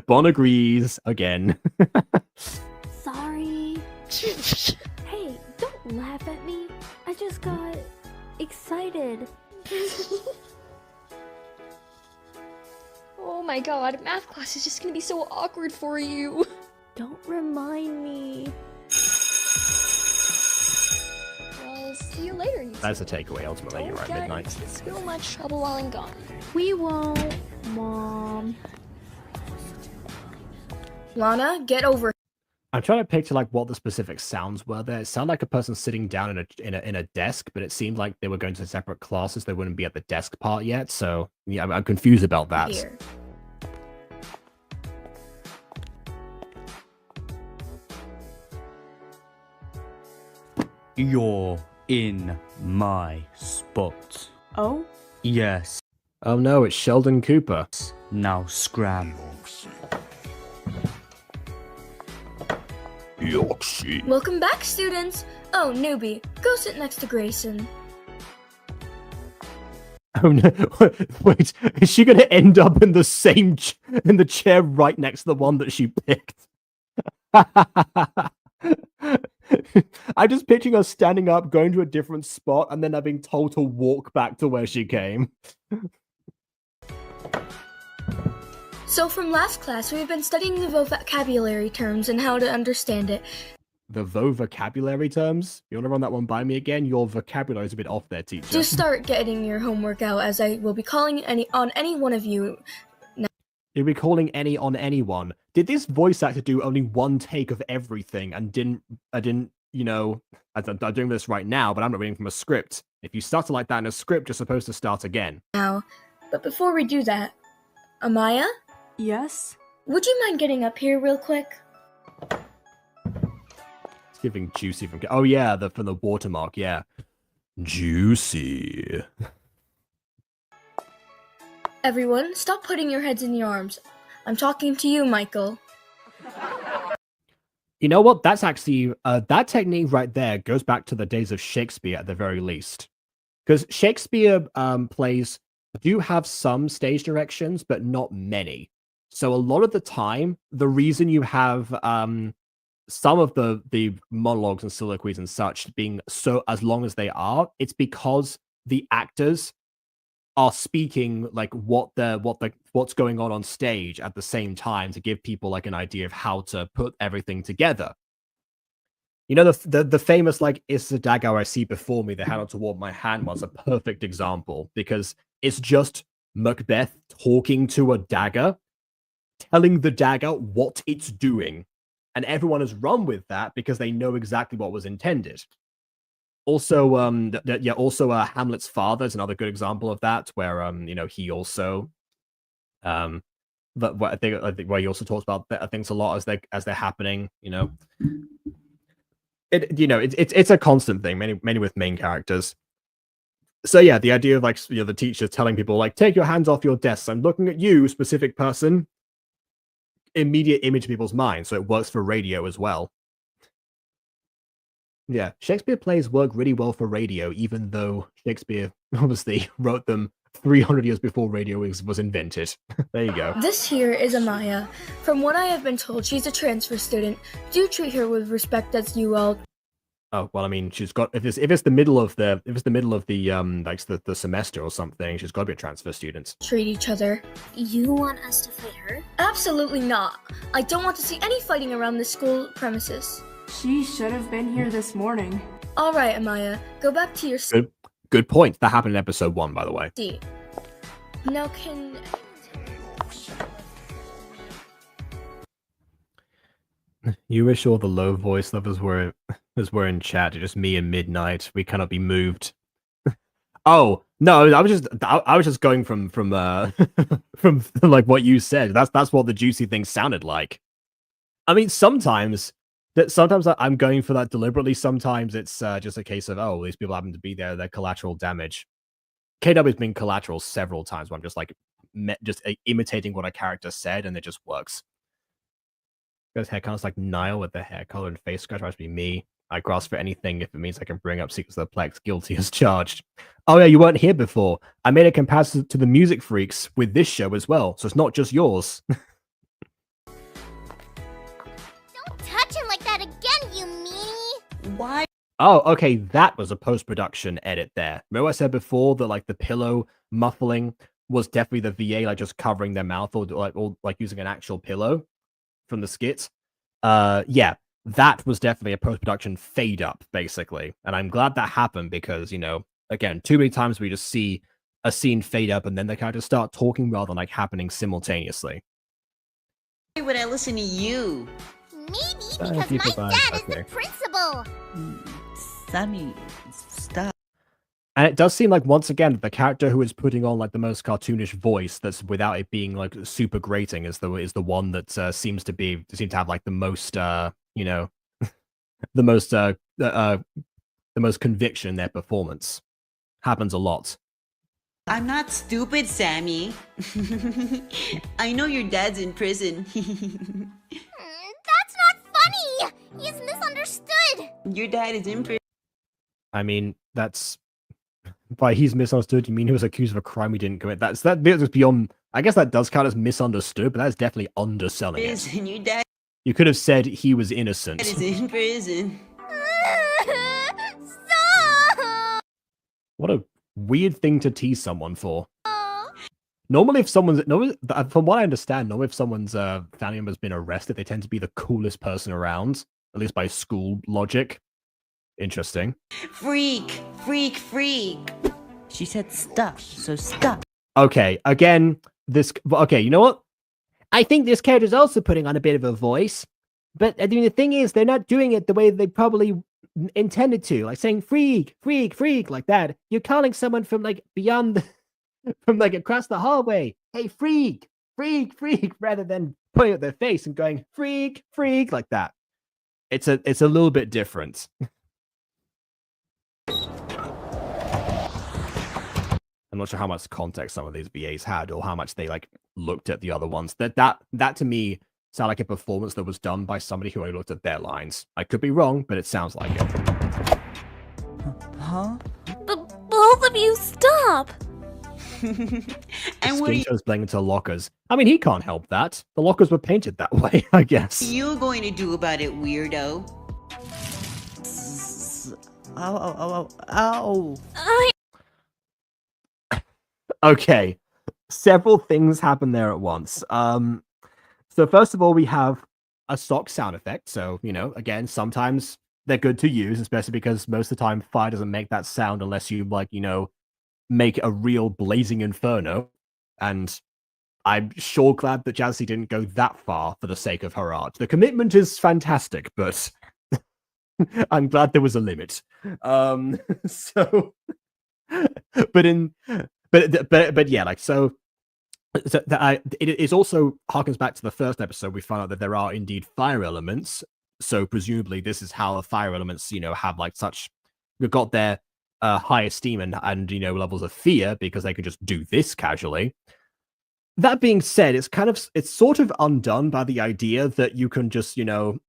Bon agrees again. Sorry. Hey, don't laugh at me. I just got excited. Oh my god, math class is just gonna be so awkward for you. Don't remind me. Well, see you later, you That's the takeaway, ultimately. You're right, Don't midnight. get into too much trouble while I'm gone. We won't, Mom. Lana, get over. I'm trying to picture like what the specific sounds were there. It sounded like a person sitting down in a desk, but it seemed like they were going to separate classes. They wouldn't be at the desk part yet. So yeah, I'm confused about that. Here. You're in my spot. Oh? Yes. Oh no, it's Sheldon Cooper. Now scram. Yoxie. Welcome back, students. Oh, newbie, go sit next to Grayson. Oh no! Wait, is she going to end up in the same in the chair right next to the one that she picked? I'm just picturing her standing up, going to a different spot, and then having told to walk back to where she came. So from last class, we've been studying the vocabulary terms and how to understand it. The vocabulary terms? You want to run that one by me again? Your vocabulary's a bit off there, teacher. Just start getting your homework out, as I will be calling on any one of you. You'll be calling any on anyone. Did this voice actor do only one take of everything and didn't, I'm doing this right now, but I'm not reading from a script. If you start like that in a script, you're supposed to start again. Now, but before we do that, Amaya? Yes? Would you mind getting up here real quick? It's giving Juicy from... Oh yeah, from the watermark, yeah. Juicy. Everyone, stop putting your heads in your arms. I'm talking to you, Michael. You know what? That's actually... that technique right there goes back to the days of Shakespeare at the very least. Because Shakespeare plays do have some stage directions, but not many. So a lot of the time, the reason you have some of the monologues and soliloquies and such being so as long as they are, it's because the actors are speaking like what's going on stage at the same time to give people like an idea of how to put everything together. You know, the famous like "It's the dagger I see before me, the hand toward my hand" was a perfect example because it's just Macbeth talking to a dagger, telling the dagger what it's doing, and everyone has run with that because they know exactly what was intended. Also, Hamlet's father is another good example of that, where he also, but I think where he also talks about things a lot as they're happening. It's a constant thing, many with main characters. So yeah, the idea of like the teacher telling people like, take your hands off your desks. I'm looking at you, specific person. Immediate image in people's minds, so it works for radio as well. Yeah, Shakespeare plays work really well for radio, even though Shakespeare obviously wrote them 300 years before radio was invented. There you go. This here is Amaya. From what I have been told, she's a transfer student. Do treat her with respect as you all. Oh well, I mean, she's got if it's the middle of the the semester or something, she's got to be a transfer student. Treat each other. You want us to fight her? Absolutely not. I don't want to see any fighting around the school premises. She should have been here this morning. All right, Amaya, go back to your seat. Good point. That happened in episode 1, by the way. Now, can You wish all the low voice lovers were in chat. Just me and Midnight. We cannot be moved. Oh no, I was just going from from like what you said. That's what the juicy thing sounded like. I mean, sometimes I'm going for that deliberately. Sometimes it's just a case of, oh, these people happen to be there. They're collateral damage. KW has been collateral several times where I'm just like imitating what a character said, and it just works. His hair kind of like Niall with the hair color and face scratch. Tries to be me. I grasp for anything if it means I can bring up secrets of the Plex. Guilty as charged. Oh yeah, you weren't here before. I made a comparison to the Music Freaks with this show as well, so it's not just yours. Don't touch him like that again, you meanie! Why? Oh, okay, that was a post-production edit there. Remember I said before that like the pillow muffling was definitely the VA like just covering their mouth or like using an actual pillow from the skit. Yeah, that was definitely a post-production fade up, basically. And I'm glad that happened because, you know, again, too many times we just see a scene fade up and then the characters start talking rather than like happening simultaneously. Why would I listen to you? Maybe because my dad is the principal! Sammy, stop. And it does seem like, once again, the character who is putting on like the most cartoonish voice that's without it being like super grating is the one that seems to have like the most you know the most conviction in their performance. Happens a lot. I'm not stupid, Sammy. I know your dad's in prison. That's not funny! He's misunderstood! Your dad is in prison. I mean, that's by he's misunderstood. You mean he was accused of a crime he didn't commit? That's beyond. I guess that does count as misunderstood, but that's definitely underselling it. Your dad. You could have said he was innocent. Is in prison. Stop! What a weird thing to tease someone for. Normally, from what I understand, normally if someone's family member's been arrested, they tend to be the coolest person around, at least by school logic. Interesting. Freak, freak, freak. She said stop, so stop. Okay, again, okay, you know what? I think this character's also putting on a bit of a voice, but I mean, the thing is, they're not doing it the way they probably intended to, like saying freak, freak, freak, like that. You're calling someone from like beyond, from like across the hallway, hey, freak, freak, freak, rather than pointing at their face and going freak, freak, like that. It's a little bit different. I'm not sure how much context some of these VAs had or how much they like looked at the other ones. That to me sounded like a performance that was done by somebody who only looked at their lines. I could be wrong, but it sounds like it. Huh? Both of you, stop! And what are Skinto's playing into lockers. I mean, he can't help that. The lockers were painted that way, I guess. you going to do about it, weirdo? Ow. Okay, several things happen there at once. So first of all, we have a sock sound effect. So, you know, again, sometimes they're good to use, especially because most of the time fire doesn't make that sound unless you, like, you know, make a real blazing inferno. And I'm sure glad that Jazaxiee didn't go that far for the sake of her art. The commitment is fantastic, but I'm glad there was a limit. So, but yeah, like, so it also harkens back to the first episode. We found out that there are indeed fire elements. So presumably this is how the fire elements, you know, have like such, got their high esteem and, you know, levels of fear because they can just do this casually. That being said, it's sort of undone by the idea that you can just, you know,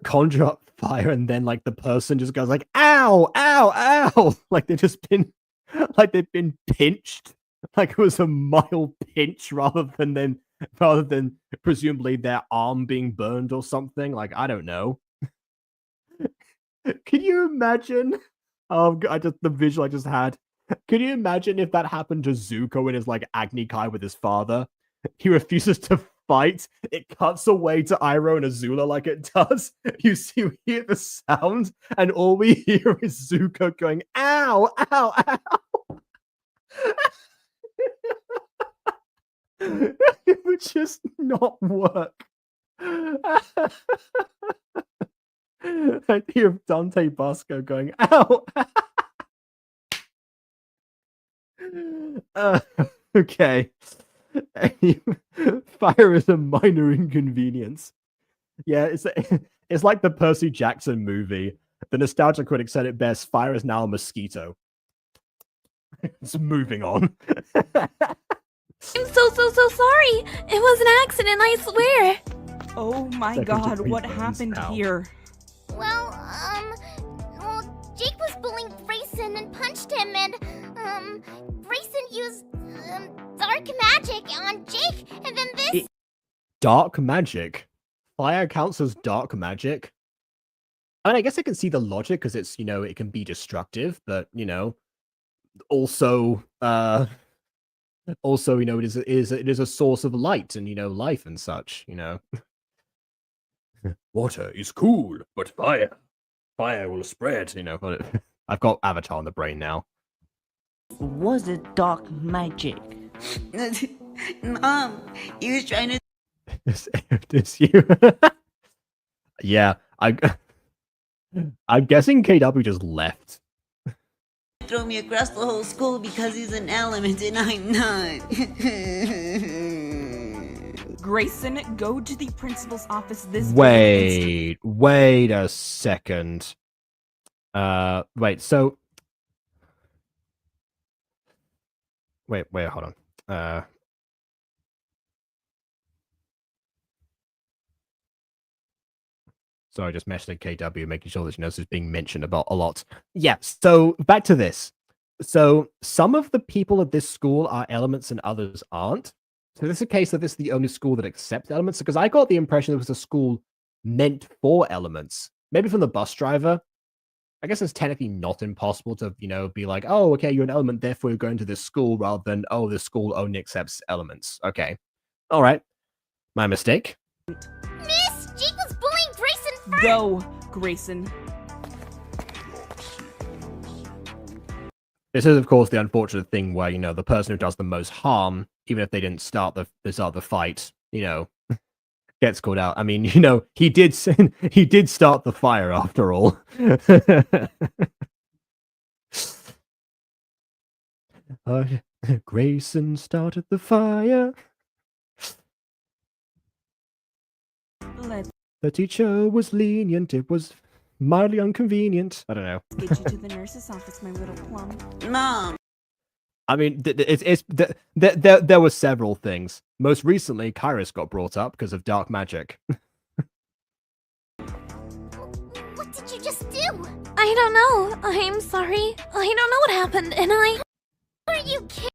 conjure up fire and then like the person just goes like, ow, ow, ow. Like they've been pinched. Like it was a mild pinch rather than presumably their arm being burned or something. Like, I don't know. Can you imagine? The visual I just had. Can you imagine if that happened to Zuko in his like Agni Kai with his father? He refuses to fight. It cuts away to Iroh and Azula like it does. You hear the sound, and all we hear is Zuko going, ow, ow, ow. It would just not work. I hear of Dante Bosco going, ow! Okay. Fire is a minor inconvenience. Yeah, it's like the Percy Jackson movie. The nostalgia critic said it best, fire is now a mosquito. It's moving on. I'm so sorry. It was an accident, I swear. Oh my Second god, degree what burns, happened ow. here? Well, Jake was bullying Grayson and punched him, and, Grayson used, dark magic on Jake, and then this. Dark magic? Fire counts as dark magic? I mean, I guess I can see the logic because it's, it can be destructive, but, also, it is a source of light and, life and such, Water is cool, but fire will spread, I've got Avatar in the brain now. Was it dark magic? Mom, he was trying to. This you. Yeah, I'm guessing KW just left. Throw me across the whole school because he's an element and I'm not. Grayson, go to the principal's office this very instant. Wait a second. Wait, so wait, hold on. Sorry, just messaging KW, making sure that she knows it's being mentioned about a lot. Yeah, so back to this. So some of the people at this school are elements and others aren't. So this is a case that this is the only school that accepts elements, because I got the impression it was a school meant for elements. Maybe from the bus driver. I guess it's technically not impossible to, be like, oh, okay, you're an element, therefore you're going to this school, rather than, oh, this school only accepts elements. Okay. All right. My mistake. Miss, Jake was bullying Grayson first. Go, Grayson. This is, of course, the unfortunate thing where, the person who does the most harm, even if they didn't start the fight, gets called out. I mean, he did start the fire after all. Grayson started the fire. The teacher was lenient. It was mildly inconvenient. I don't know. Get you to the nurse's office, my little plum. Mom. I mean, there were several things. Most recently, Kairos got brought up because of dark magic. What did you just do? I don't know. I'm sorry. I don't know what happened, and I... Are you kidding?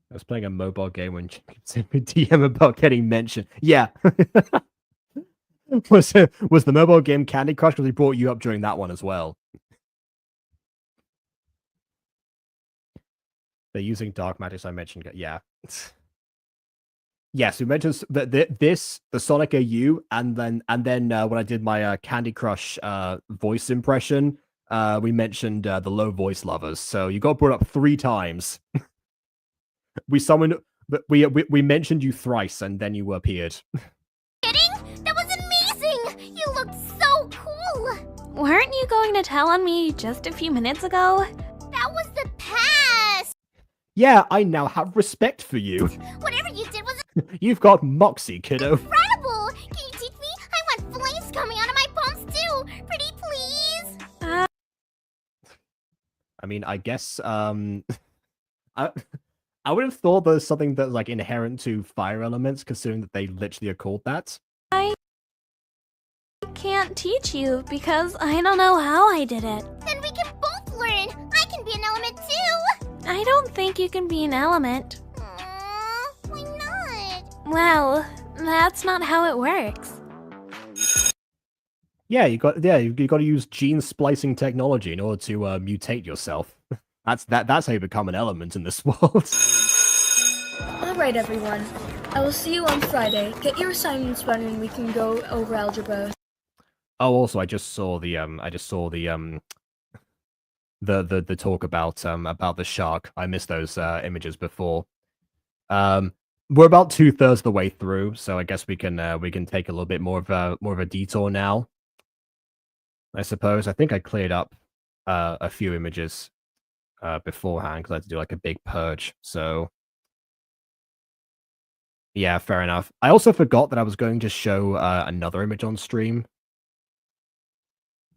I was playing a mobile game when Jacob sent me a DM about getting mentioned. Yeah. Was the mobile game Candy Crush? Because he brought you up during that one as well. They're using dark magic, so I mentioned. Yeah. Yes, we mentioned that the Sonic AU, and then when I did my Candy Crush voice impression, we mentioned the low voice lovers. So you got brought up 3 times. We mentioned you thrice, and then you appeared. Kidding? That was amazing! You looked so cool! Weren't you going to tell on me just a few minutes ago? That was the past! Yeah, I now have respect for you. Whatever you did was You've got moxie, kiddo. incredible! Can you teach me? I want flames coming out of my palms too! Pretty please! I mean, I guess, I would have thought there's something that's like inherent to fire elements, considering that they literally are called that. I can't teach you because I don't know how I did it. Then we can both learn! I can be an element too! I don't think you can be an element. Why not? Well, that's not how it works. Yeah, you got to use gene splicing technology in order to mutate yourself. That's how you become an element in this world. Alright everyone, I will see you on Friday. Get your assignments done and we can go over algebra. Oh, also, I just saw the talk about the shark. I missed those images before. We're about 2/3 of the way through, so I guess we can take a little bit more of a detour now. I suppose. I think I cleared up a few images beforehand because I had to do like a big purge. So yeah, fair enough. I also forgot that I was going to show another image on stream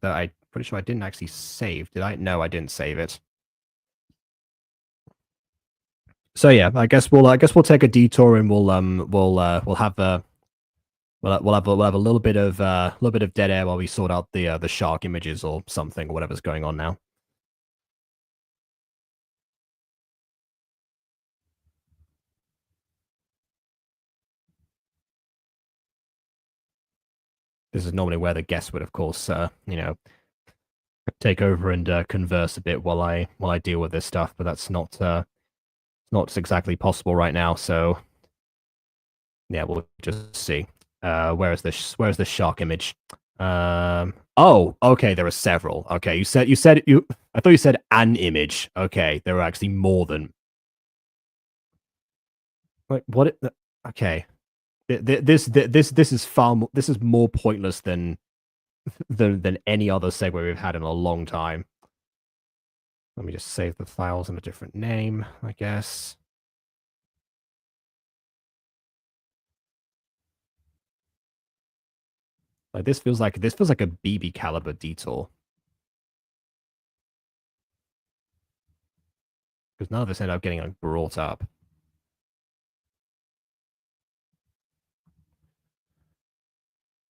that I'm pretty sure I didn't actually save. Did I? No, I didn't save it. So yeah, I guess we'll take a detour and we'll have a little bit of dead air while we sort out the shark images or something or whatever's going on now. This is normally where the guests would, of course, take over and converse a bit while I deal with this stuff, but that's not exactly possible right now. So yeah, we'll just see. Where's the shark image? Oh, okay, there are several. Okay, I thought you said an image. Okay, there are actually more than. Wait, what? Okay, this is more pointless than any other segue we've had in a long time. Let me just save the files in a different name, I guess. Like this feels like a BB caliber detour. Because none of this ended up getting like brought up.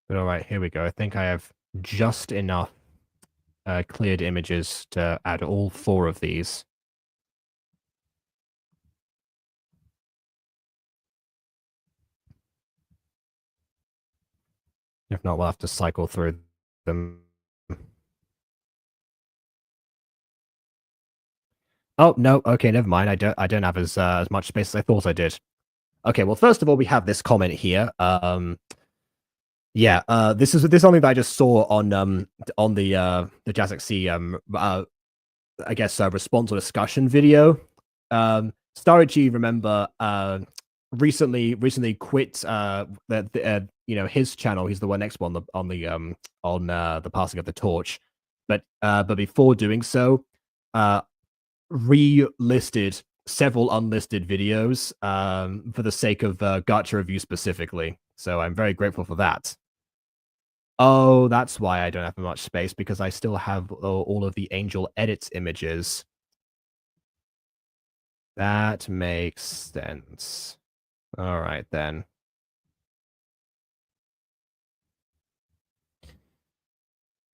But all right, here we go. I think I have just enough cleared images to add all 4 of these. If not, we'll have to cycle through them. Oh no, okay, never mind. I don't have as much space as I thought I did. Okay, well, first of all, we have this comment here. Yeah, this is something that I just saw on the Jazaxiee I guess response or discussion video. Starry, remember, recently quit his channel. He's the next one on the passing of the torch, but before doing so, relisted several unlisted videos for the sake of Gacha review specifically. So I'm very grateful for that. Oh, that's why I don't have much space, because I still have all of the Angel Edits images. That makes sense. All right, then.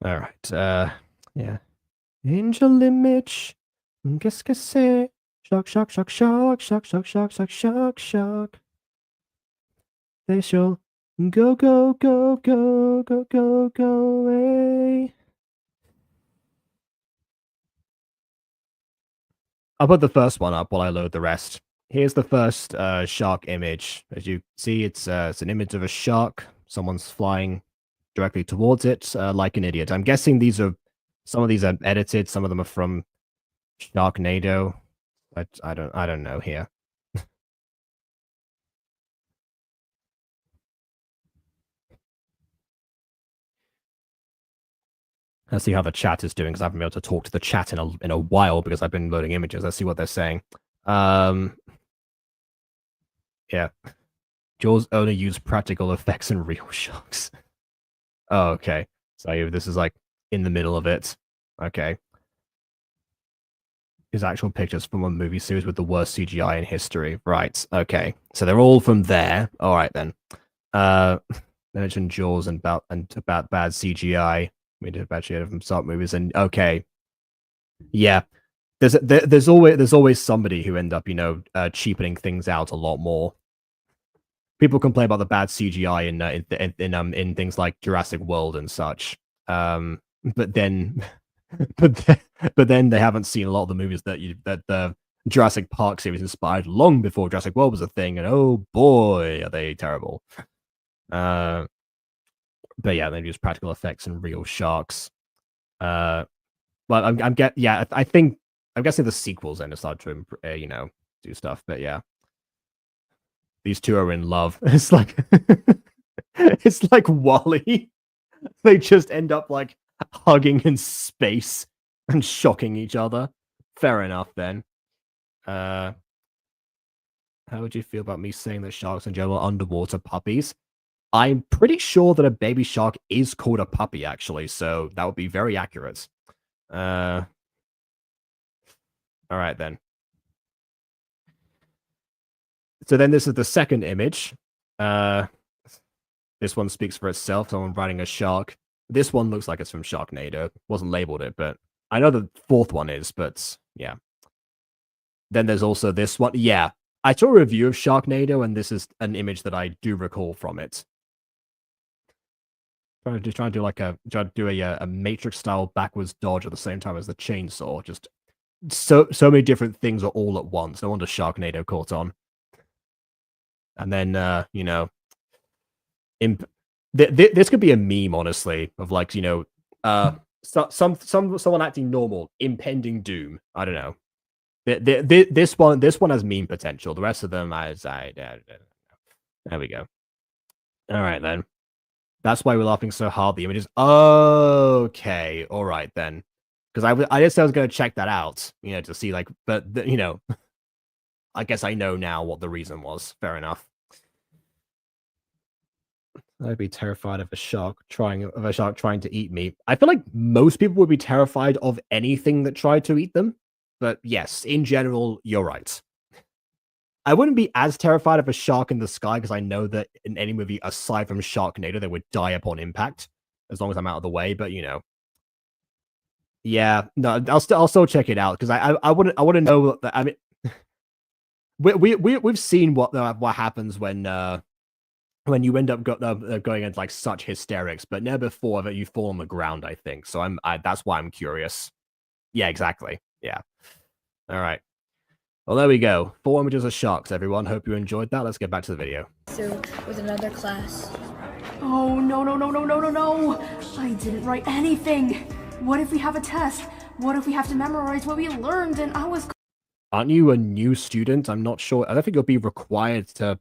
All right, yeah. Angel image. Qu'est-ce que c'est? Shock, shock, shock, shock, shock, shock, shock, shock, shock, shock. They shall go, go, go, go, go, go, go away. I'll put the first one up while I load the rest. Here's the first shark image. As you see, it's an image of a shark. Someone's flying directly towards it, like an idiot. I'm guessing some of these are edited. Some of them are from Sharknado. I don't know here. Let's see how the chat is doing, because I haven't been able to talk to the chat in a while because I've been loading images. Let's see what they're saying. Yeah. Jaws only use practical effects and real sharks. Oh, okay. So this is like in the middle of it. Okay. His actual pictures from a movie series with the worst CGI in history. Right. Okay. So they're all from there. All right then. They mentioned Jaws and about bad CGI. We did actually from Shark movies, and okay. Yeah. There's always somebody who end up, cheapening things out a lot more. People complain about the bad CGI in things like Jurassic World and such. But then they haven't seen a lot of the movies that the Jurassic Park series inspired long before Jurassic World was a thing, and oh boy, are they terrible. But yeah, they use practical effects and real sharks. But I'm guessing the sequels then start to do stuff. But yeah, these two are in love. It's like WALL-E. They just end up like hugging in space and shocking each other. Fair enough then. How would you feel about me saying that sharks in general are underwater puppies? I'm pretty sure that a baby shark is called a puppy, actually, so that would be very accurate. Alright then. So then this is the second image. This one speaks for itself, someone riding a shark. This one looks like it's from Sharknado. Wasn't labeled it, but I know the fourth one is, but yeah. Then there's also this one. Yeah, I saw a review of Sharknado, and this is an image that I do recall from it. Trying to do a Matrix style backwards dodge at the same time as the chainsaw. Just so many different things are all at once. No wonder Sharknado caught on. And then you know, this could be a meme, honestly, of like, you know, someone acting normal, impending doom. I don't know. This one has meme potential. The rest of them, there we go. All right then. That's why we're laughing so hard. The images. Okay, all right then. Because I just said I was going to check that out, you know, to see like, but you know, I guess I know now what the reason was. Fair enough. I'd be terrified of a shark trying to eat me. I feel like most people would be terrified of anything that tried to eat them. But yes, in general, you're right. I wouldn't be as terrified of a shark in the sky because I know that in any movie aside from Sharknado, they would die upon impact as long as I'm out of the way. But you know, yeah, no, I'll still check it out because I want to know that. I mean, we've seen what happens when you end up going into like such hysterics, but never before that you fall on the ground. I think so. That's why I'm curious. Yeah, exactly. Yeah. All right. Well, there we go. 4 images of sharks, everyone. Hope you enjoyed that. Let's get back to the video. Through with another class. Oh, no. I didn't write anything. What if we have a test? What if we have to memorize what we learned and I was... Aren't you a new student? I'm not sure. I don't think you'll be required to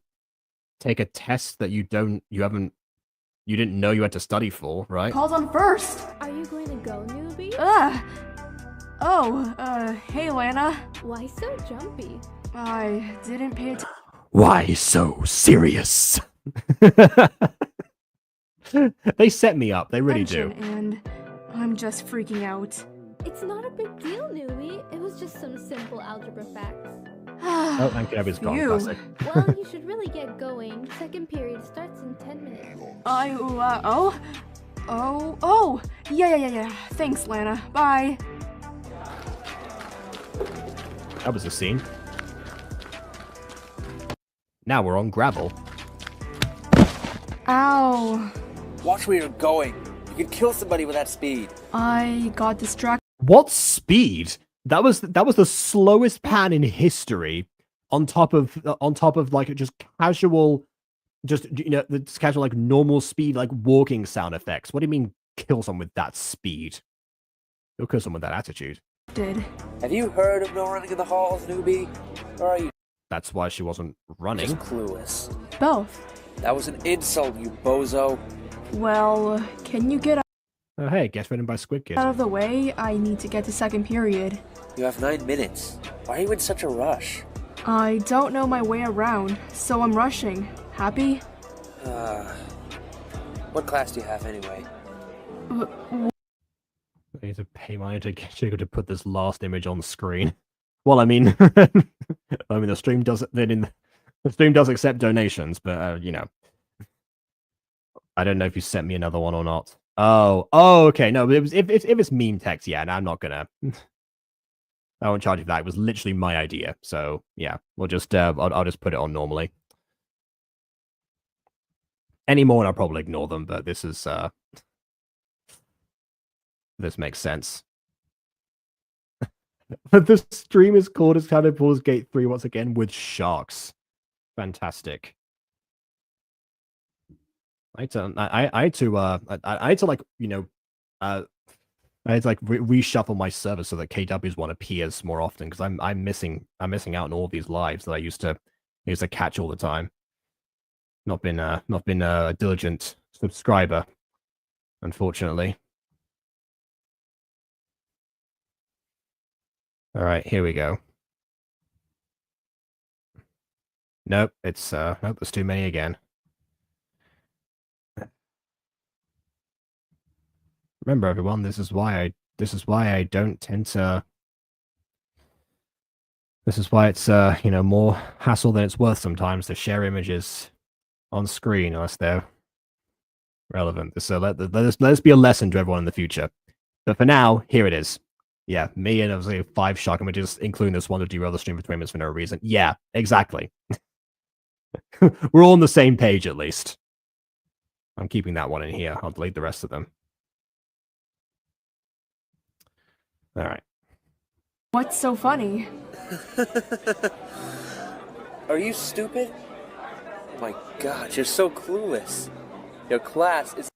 take a test that you didn't know you had to study for, right? Called on first. Are you going to go, newbie? Hey, Lana. Why so jumpy? I didn't pay attention. Why so serious? They set me up. They really do. And I'm just freaking out. It's not a big deal, newbie. It was just some simple algebra facts. Oh, thank you. It's gone. Classic. Well, you should really get going. Second period starts in 10 minutes. Yeah. Thanks, Lana. Bye. That was a scene. Now we're on gravel. Ow. Watch where you're going. You could kill somebody with that speed. I got distracted. What speed? That was the slowest pan in history. On top of like just casual, like normal speed, like walking sound effects. What do you mean kill someone with that speed? You'll kill someone with that attitude. Have you heard of no running in the halls, newbie? Or are you? That's why she wasn't running. Just clueless. Both. That was an insult, you bozo. Well, can you get Oh hey, get ridden by Squid Kid. out of the way? I need to get to second period. You have 9 minutes. Why are you in such a rush? I don't know my way around, so I'm rushing. Happy? What class do you have anyway? I need to pay money to get you to put this last image on screen. Well, I mean, the stream does accept donations, but you know, I don't know if you sent me another one or not. Oh, okay. No, it was if it's meme text, yeah. No, I'm not gonna. I won't charge you for that. It was literally my idea, so yeah, we'll just I'll just put it on normally. Any more, and I'll probably ignore them. But this is this makes sense. The stream is called as Shadow Ball's Gate 3 once again with sharks. Fantastic. I had to like, you know, I had to like reshuffle my server so that KW's one appears more often because I'm missing out on all these lives that I used to catch all the time. Not been a diligent subscriber, unfortunately. All right, here we go. Nope, it's nope, there's too many again. Remember, everyone, this is why I don't tend to. This is why it's more hassle than it's worth sometimes to share images on screen unless they're relevant. So let us be a lesson to everyone in the future. But for now, here it is. Yeah, me and obviously 5 Shock, and we're just including this one to derail the stream for 20 minutes for no reason. Yeah, exactly. We're all on the same page at least. I'm keeping that one in here. I'll delete the rest of them. All right. What's so funny? Are you stupid? Oh my god, you're so clueless. Your class is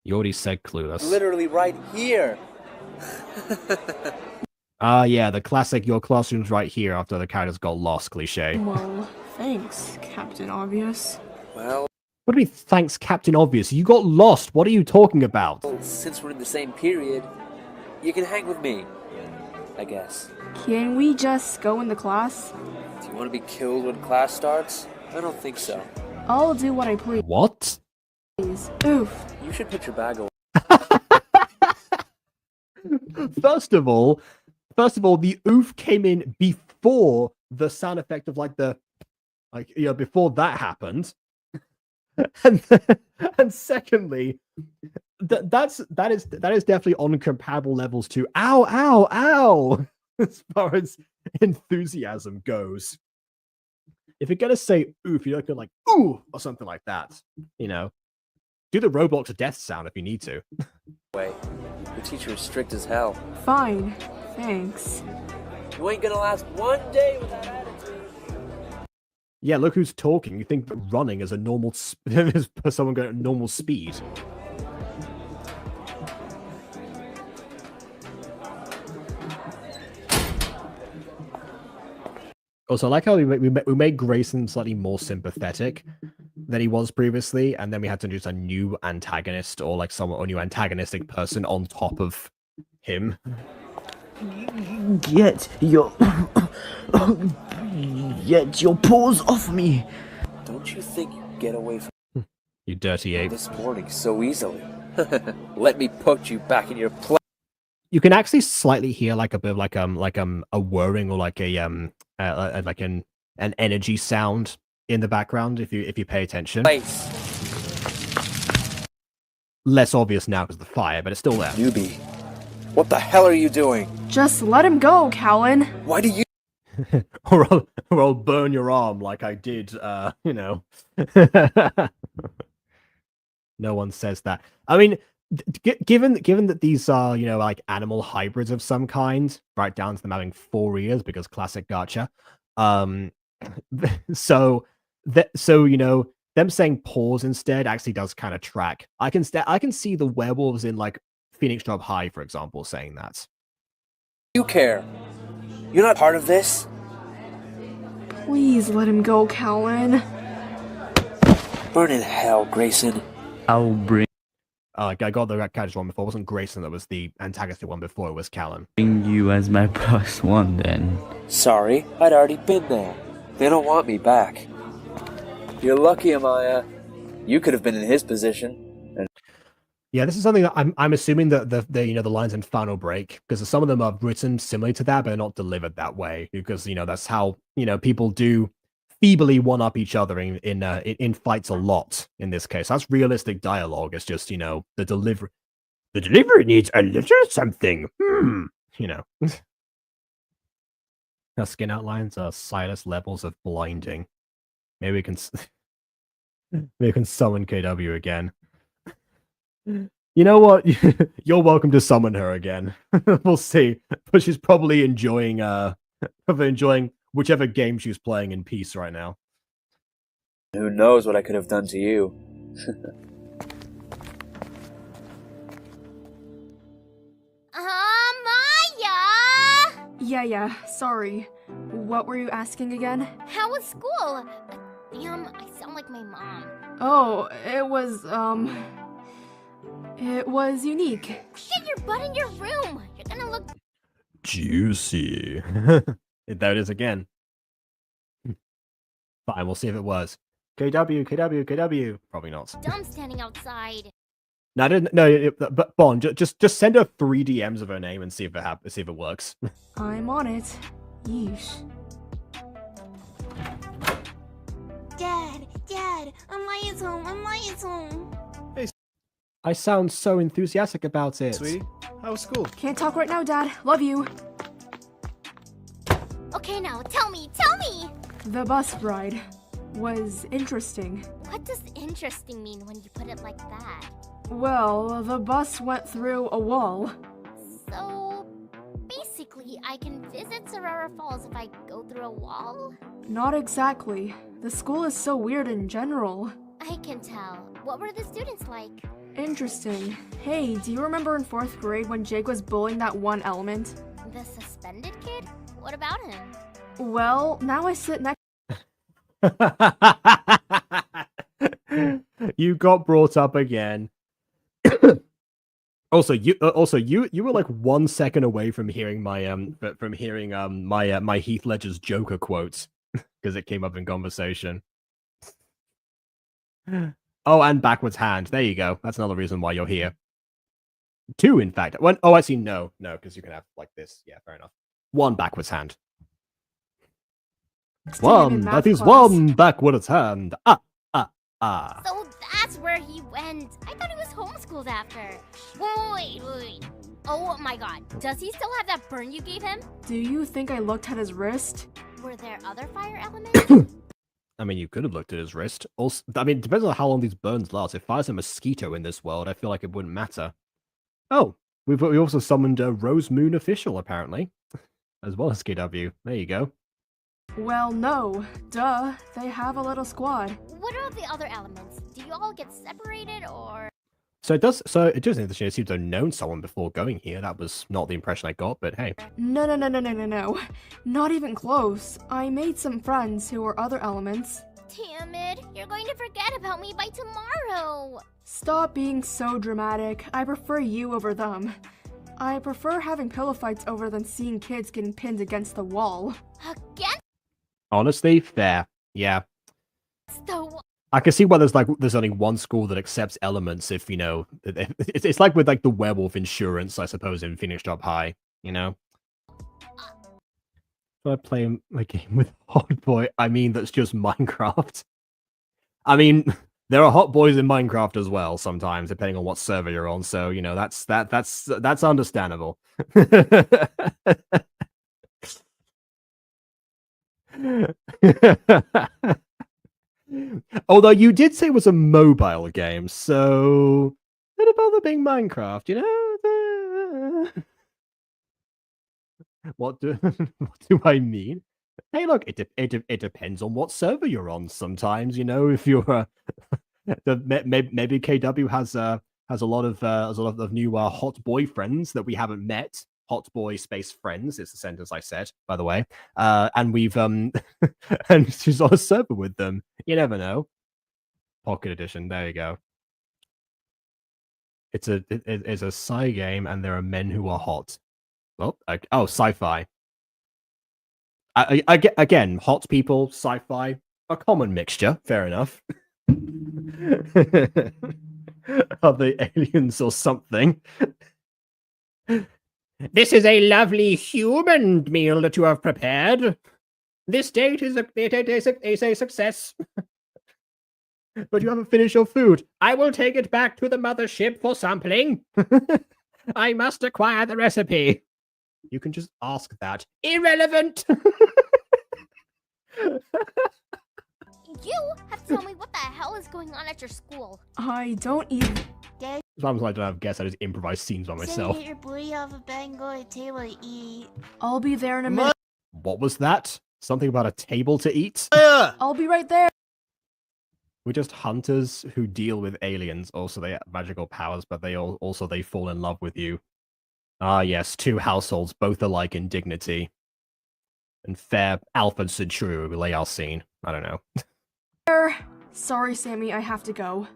You already said clueless. literally right here. Yeah, the classic your classroom's right here after the characters got lost cliche. Well, thanks, Captain Obvious. Well, What do you mean, thanks, Captain Obvious? You got lost. What are you talking about? since we're in the same period, you can hang with me, I guess. Can we just go in the class? Do you want to be killed when class starts? I don't think so. I'll do what I please. What? Oof. You should put your bag away. First of all, the oof came in before the sound effect of before that happened. and secondly, that is definitely on comparable levels to ow, ow, ow, as far as enthusiasm goes. If you're gonna say oof, you're gonna like ooh or something like that. Do the Roblox death sound if you need to. Your teacher is strict as hell. Fine, thanks. You ain't gonna last one day with that attitude. Yeah, look who's talking. You think that running is a normal is someone going at normal speed. Also, I like how we made Grayson slightly more sympathetic than he was previously, and then we had to introduce a new antagonist or a new antagonistic person on top of him. Get your paws off me! Don't you think you can get away from You dirty ape. this morning so easily? Let me put you back in your place. You can actually slightly hear like a bit of a whirring or like an energy sound in the background if you pay attention. Less obvious now because of the fire, but it's still there. Newbie, what the hell are you doing? Just let him go, Callan. Why do you? or I'll burn your arm like I did, No one says that. I mean, given that these are, like animal hybrids of some kind, right down to them having 4 ears because classic Gacha. So them saying paws instead actually does kind of track. I can see the werewolves in like Phoenix Drop High, for example, saying that. You care. You're not part of this. Please let him go, Callan. Burn in hell, Grayson. I'll bring I got the character one before. It wasn't Grayson that was the antagonistic one before. It was Callan. you as my plus one then. Sorry, I'd already been there. They don't want me back. You're lucky, Amaya. You could have been in his position. Yeah, this is something that I'm assuming that the lines in Final Break, because some of them are written similarly to that, but they're not delivered that way. Because that's how people do feebly one up each other in fights a lot. In this case, that's realistic dialogue. It's just the delivery. The delivery needs a little something. Our skin outlines are Silas levels of blinding. Maybe we can summon KW again. You know what? You're welcome to summon her again. We'll see. But she's probably enjoying whichever game she's playing in peace right now. Who knows what I could have done to you? Amaya! Yeah, sorry. What were you asking again? How was school? Damn, I sound like my mom. Oh, it was unique. Get your butt in your room. You're gonna look. Juicy. There it is again. Fine, we'll see if it was. KW, KW, KW. Probably not. Dumb standing outside. No, I didn't. No, but Bond, just send her 3 DMs of her name and see if it works. I'm on it. Yeesh. Dad, Amaya's home. I sound so enthusiastic about it. Sweetie, how was school? Can't talk right now, Dad. Love you. Okay, now tell me. The bus ride was interesting. What does interesting mean when you put it like that? Well, the bus went through a wall. So, basically, I can visit Sorora Falls if I go through a wall? Not exactly. The school is so weird in general. I can tell. What were the students like? Interesting. Hey, do you remember in 4th grade when Jake was bullying that one element? The suspended kid? What about him? Well, now I sit next. You got brought up again. Also, you were like 1 second away from hearing my my Heath Ledger's Joker quotes because it came up in conversation. Oh, and backwards hand. There you go. That's another reason why you're here. 2, in fact. Oh, actually, no, because you can have like this. Yeah, fair enough. 1 backwards hand. 1. That is 1 backwards hand. So that's where he went. I thought he was homeschooled after. Wait. Oh my god. Does he still have that burn you gave him? Do you think I looked at his wrist? Were there other fire elements? I mean, you could have looked at his wrist. Also, I mean, it depends on how long these burns last. If fire's a mosquito in this world, I feel like it wouldn't matter. Oh, we also summoned a Rose Moon official, apparently. As well as KW. There you go. Well, no. Duh. They have a little squad. What are the other elements? Do you all get separated, or...? So it does interesting. It seems to have known someone before going here. That was not the impression I got, but hey. No. Not even close. I made some friends who were other elements. Damn it. You're going to forget about me by tomorrow. Stop being so dramatic. I prefer you over them. I prefer having pillow fights over than seeing kids getting pinned against the wall. Again? Honestly, fair. Yeah. So... I can see why there's only one school that accepts elements if, you know, it's like with like the werewolf insurance, I suppose, in Phoenix Job High, you know? If I play a game with Hot Boy, I mean, that's just Minecraft. I mean, there are hot boys in Minecraft as well sometimes, depending on what server you're on, so, you know, that's understandable. Although you did say it was a mobile game, so what about the being Minecraft, you know? What do I mean? Hey, look, it depends on what server you're on. Sometimes, you know, if you're maybe KW has a lot of new hot boyfriends that we haven't met. Hot boy space friends is the sentence I said, by the way. And we've and she's on a server with them. You never know. Pocket edition. There you go. It's a sci game, and there are men who are hot. Well, oh, sci-fi. Again, hot people, sci-fi, a common mixture. Fair enough. Are they aliens or something? This is a lovely human meal that you have prepared. This date is a success. But you haven't finished your food. I will take it back to the mothership for sampling. I must acquire the recipe. You can just ask that. Irrelevant. You have to tell me what the hell is going on at your school. I don't even... Sometimes I don't have guess. I just improvise scenes by myself. Get your booty off a bed and go to the table to eat. I'll be there in a minute. What was that? Something about a table to eat? I'll be right there. We're just hunters who deal with aliens. Also, they have magical powers, but they fall in love with you. Ah, yes, 2 households, both alike in dignity. And fair Alfred Centauri will lay our scene. I don't know. Sorry, Sammy, I have to go.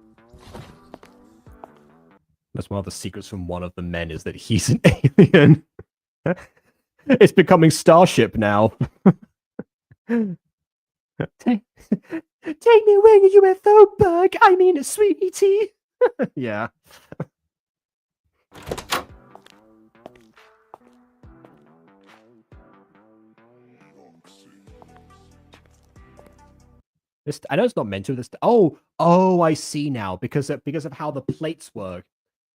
That's one of the secrets from one of the men is that he's an alien. It's becoming Starship now. Take me away, you UFO bug. I mean, sweetie. Yeah. This, I know it's not meant to. This. Oh, I see now. Because of how the plates work.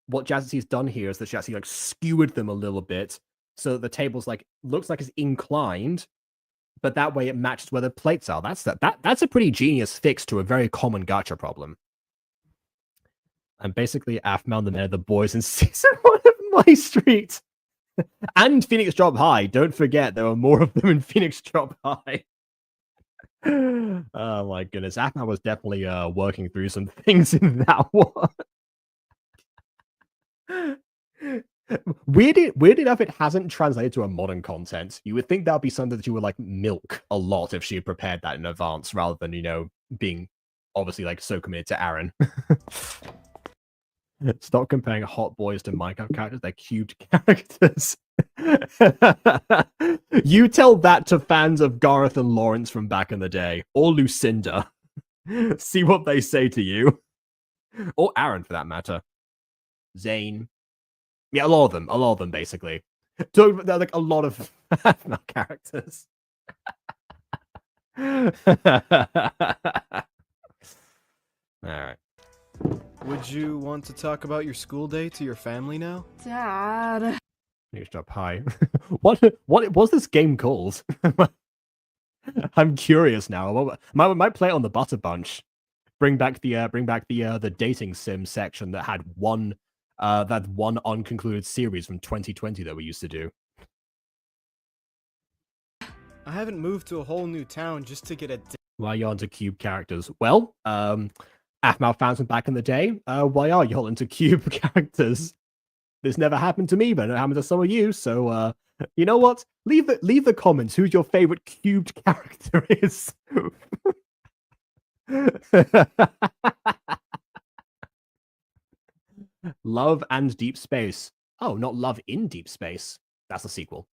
What Jazzacie's done here is that she actually like skewered them a little bit, so that the table's like looks like it's inclined, but that way it matches where the plates are. That's a pretty genius fix to a very common gacha problem. And basically, Aphmau and the Men of the Boys in season 1 of My Street. And Phoenix Drop High. Don't forget, there were more of them in Phoenix Drop High. Oh my goodness. Aphmau was definitely working through some things in that one. Weird enough, it hasn't translated to a modern content. You would think that would be something that you would like milk a lot if she had prepared that in advance, rather than, you know, being obviously like so committed to Aaron. Stop comparing hot boys to Minecraft characters. They're cute characters. You tell that to fans of Gareth and Lawrence from back in the day, or Lucinda. See what they say to you. Or Aaron, for that matter. Zane. Yeah, a lot of them, basically. They're like a lot of characters. Alright. Would you want to talk about your school day to your family now? Dad. Next up, hi. What was this game called? I'm curious now. Might play it on the Butter Bunch. Bring back the dating sim section that had one unconcluded series from 2020 that we used to do. I haven't moved to a whole new town just to get a Why are you into cube characters? Well, Aphmau fans from back in the day, why are y'all into cube characters? This never happened to me, but it happened to some of you, so you know what? Leave the comments who your favorite cubed character is. Love and Deep Space. Oh, not Love in Deep Space. That's a sequel.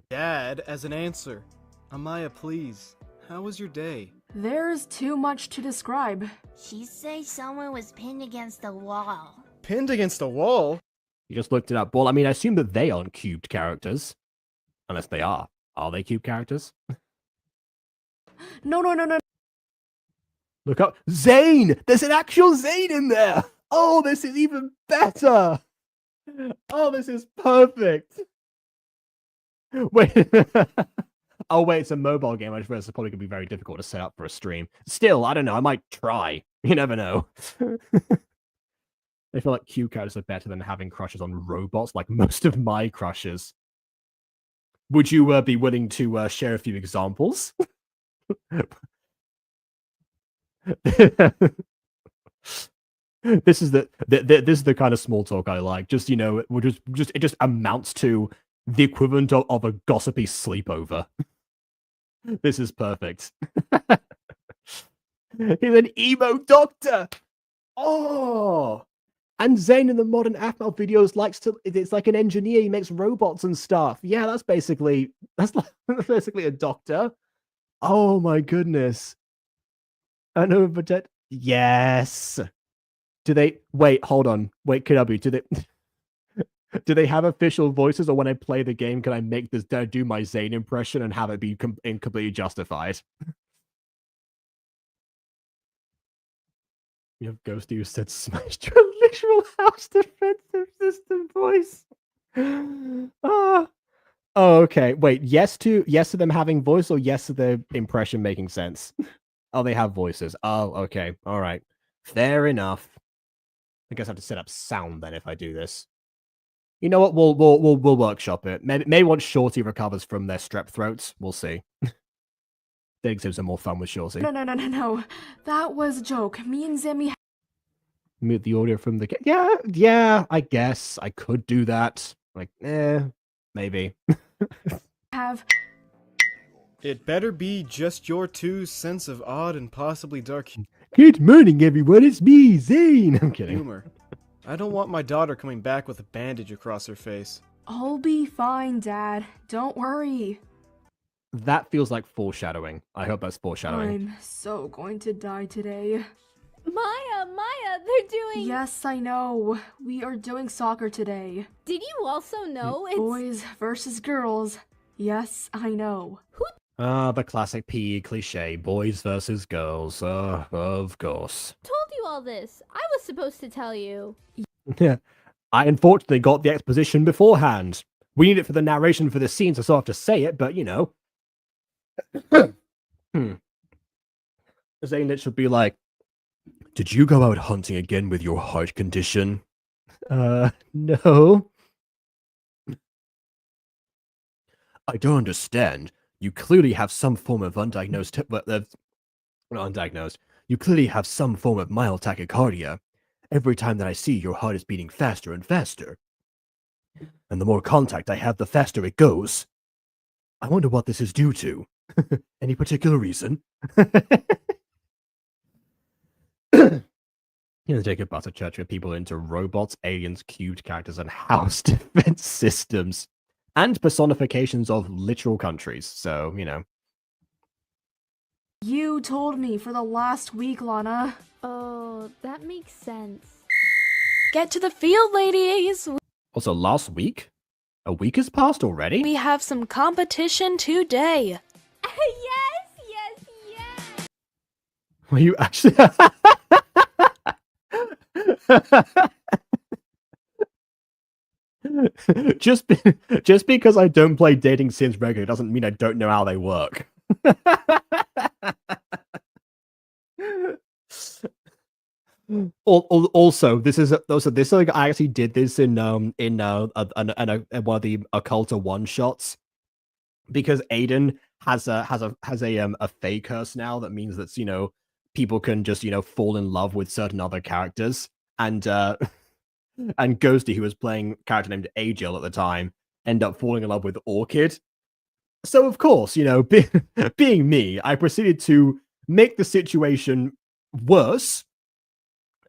Dad, as an answer. Amaya, please. How was your day? There's too much to describe. She says someone was pinned against the wall. Pinned against a wall? You just looked it up. Well, I mean, I assume that they aren't cubed characters. Unless they are. Are they cube characters? No. Look up. Zane! There's an actual Zane in there! Oh, this is even better! Oh, this is perfect! Wait. Oh, wait, it's a mobile game. I just realized it's probably going to be very difficult to set up for a stream. Still, I don't know. I might try. You never know. I feel like cube characters are better than having crushes on robots, like most of my crushes. Would you be willing to share a few examples? This is the kind of small talk I like. Just, you know, it just amounts to the equivalent of a gossipy sleepover. This is perfect. He's an emo doctor. Oh, and Zane in the modern Aphmau videos it's like an engineer. He makes robots and stuff. Yeah, that's basically a doctor. Oh my goodness. I know, but yes. Do they wait? Hold on. Wait, Kirabu, do they have official voices, or when I play the game, can I do my Zane impression and have it be completely justified? You have Ghosty who said smashed your literal house defensive system voice. Oh, okay. Wait, yes to them having voice, or yes to the impression making sense? Oh, they have voices. Oh, okay. All right. Fair enough. I guess I have to set up sound then if I do this. You know what? We'll workshop it. Maybe once Shorty recovers from their strep throats, we'll see. They have some more fun with Shorty. No. That was a joke. Me and Zemi Mute the audio from the yeah. I guess I could do that. Like, maybe. have. It better be just your two sense of odd and possibly dark Good morning, everyone. It's me, Zane. I'm kidding. humor. I don't want my daughter coming back with a bandage across her face. I'll be fine, Dad. Don't worry. That feels like foreshadowing. I hope that's foreshadowing. I'm so going to die today. Maya, they're doing... Yes, I know. We are doing soccer today. Did you also know it's... Boys versus girls. Yes, I know. The classic PE cliche, boys versus girls. Of course. Told you all this. I was supposed to tell you. Yeah. I unfortunately got the exposition beforehand. We need it for the narration for the scene, so I have to say it, but you know. Saying it should be like, did you go out hunting again with your heart condition? No. I don't understand. You clearly have some form of undiagnosed... undiagnosed. You clearly have some form of mild tachycardia. Every time that I see, your heart is beating faster and faster. And the more contact I have, the faster it goes. I wonder what this is due to. Any particular reason? Take a butter church with people into robots, aliens, cubed characters, and house defense systems. And personifications of literal countries, so, you know. You told me for the last week, Lana. Oh, that makes sense. Get to the field, ladies! Also, last week? A week has passed already? We have some competition today. Yes! Were you actually... just because I don't play dating sims regularly doesn't mean I don't know how they work. Also, I actually did this in one of the Occulta one shots because Aiden has a fey curse now that means that, you know, people can just, you know, fall in love with certain other characters, and Ghosty, who was playing a character named Agil at the time, ended up falling in love with Orchid. So of course, you know, being me, I proceeded to make the situation worse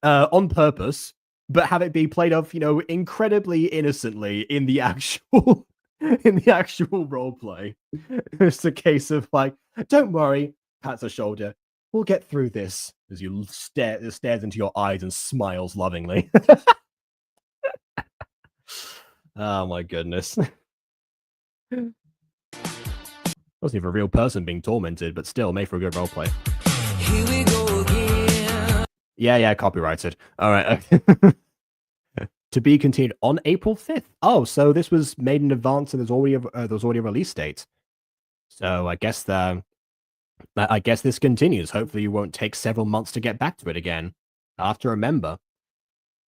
on purpose, but have it be played off, you know, incredibly innocently in the actual role play. It's a case of like, don't worry, pats her shoulder, we'll get through this, as you stares into your eyes and smiles lovingly. Oh my goodness. Wasn't even a real person being tormented, but still made for a good roleplay. Here we go again. Yeah, copyrighted. All right. To be continued on April 5th. Oh, so this was made in advance, and there's already a release date. So I guess this continues. Hopefully, you won't take several months to get back to it again. I have to remember.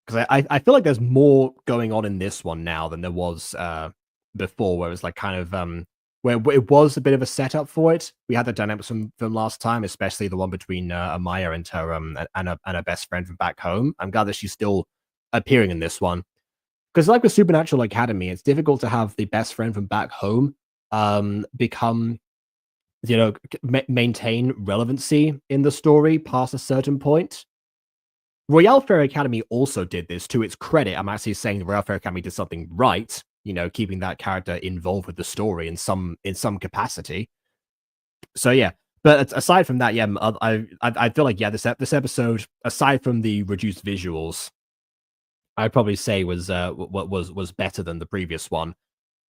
Because I feel like there's more going on in this one now than there was before, where it was like kind of where it was a bit of a setup for it. We had the dynamics from last time, especially the one between Amaya and her and her best friend from back home. I'm glad that she's still appearing in this one, because like with Supernatural Academy, it's difficult to have the best friend from back home become, you know, maintain relevancy in the story past a certain point. Royale Fair Academy also did this. To its credit, I'm actually saying the Royale Fair Academy did something right, you know, keeping that character involved with the story in some capacity. So yeah, but aside from that, yeah, I feel like, yeah, this episode, aside from the reduced visuals, I'd probably say was better than the previous one,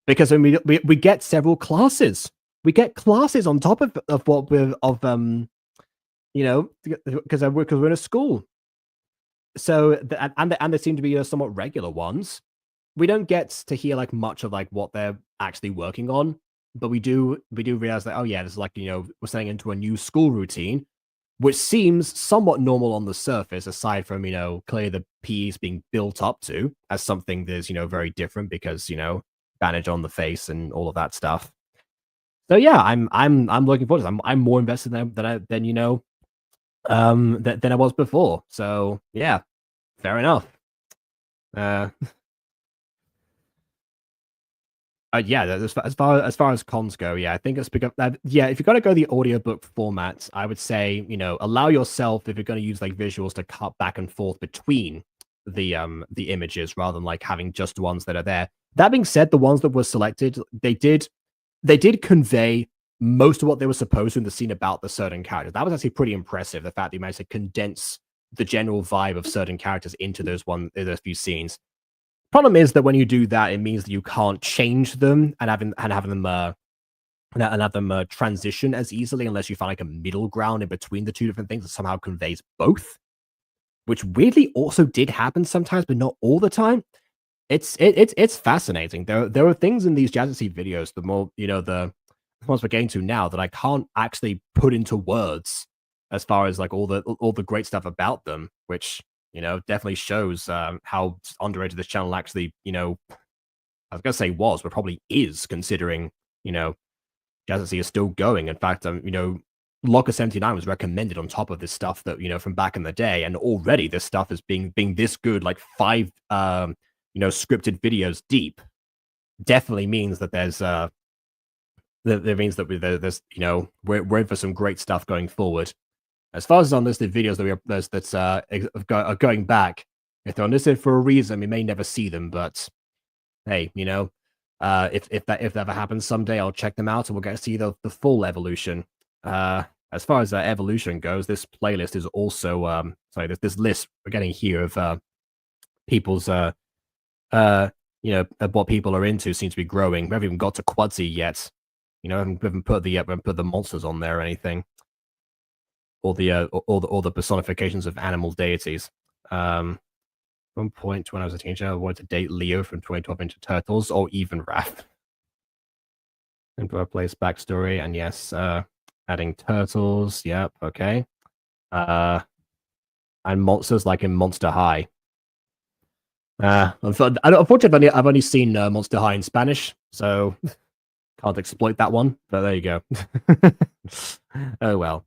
because when we get several classes. We get classes on top of what we're you know, because we're in a school. So and there seem to be somewhat regular ones. We don't get to hear like much of like what they're actually working on, but we do realize that, oh yeah, this is like, you know, we're setting into a new school routine, which seems somewhat normal on the surface, aside from, you know, clearly the PE's being built up to as something that is, you know, very different because, you know, bandage on the face and all of that stuff. So yeah, I'm looking forward to this. I'm more invested than you know than I was before. So yeah, fair enough. Yeah, as far as cons go, yeah, I think it's because yeah, if you're gonna go the audiobook format, I would say, you know, allow yourself, if you're gonna use like visuals, to cut back and forth between the images rather than like having just ones that are there. That being said, the ones that were selected, they did convey most of what they were supposed to in the scene about the certain characters. That was actually pretty impressive. The fact that you managed to condense the general vibe of certain characters into those few scenes. Problem is that when you do that, it means that you can't change them and have them transition as easily unless you find like a middle ground in between the two different things that somehow conveys both. Which weirdly also did happen sometimes, but not all the time. It's fascinating. There are things in these Jazaxiee videos, the more the ones we're getting to now, that I can't actually put into words as far as like all the great stuff about them, which definitely shows how underrated this channel actually, I was gonna say was, but probably is, considering Jazaxiee is still going. In fact, Locker 79 was recommended on top of this stuff that from back in the day, and already this stuff is being this good, like 5 scripted videos deep. Definitely means that there's we're in for some great stuff going forward. As far as unlisted videos that are going back, if they're unlisted for a reason, we may never see them. But hey, if that ever happens someday, I'll check them out and we'll get to see the full evolution. As far as evolution goes, this playlist is also this list we're getting here of people's of what people are into seems to be growing. We haven't even got to Quadzi yet. We haven't put the monsters on there or anything. All the personifications of animal deities. One point when I was a teenager, I wanted to date Leo from 2012 Ninja Turtles, or even Raph. And place backstory, and yes, adding turtles. Yep, okay. And monsters like in Monster High. Unfortunately, I've only seen Monster High in Spanish, so can't exploit that one. But there you go. Oh well.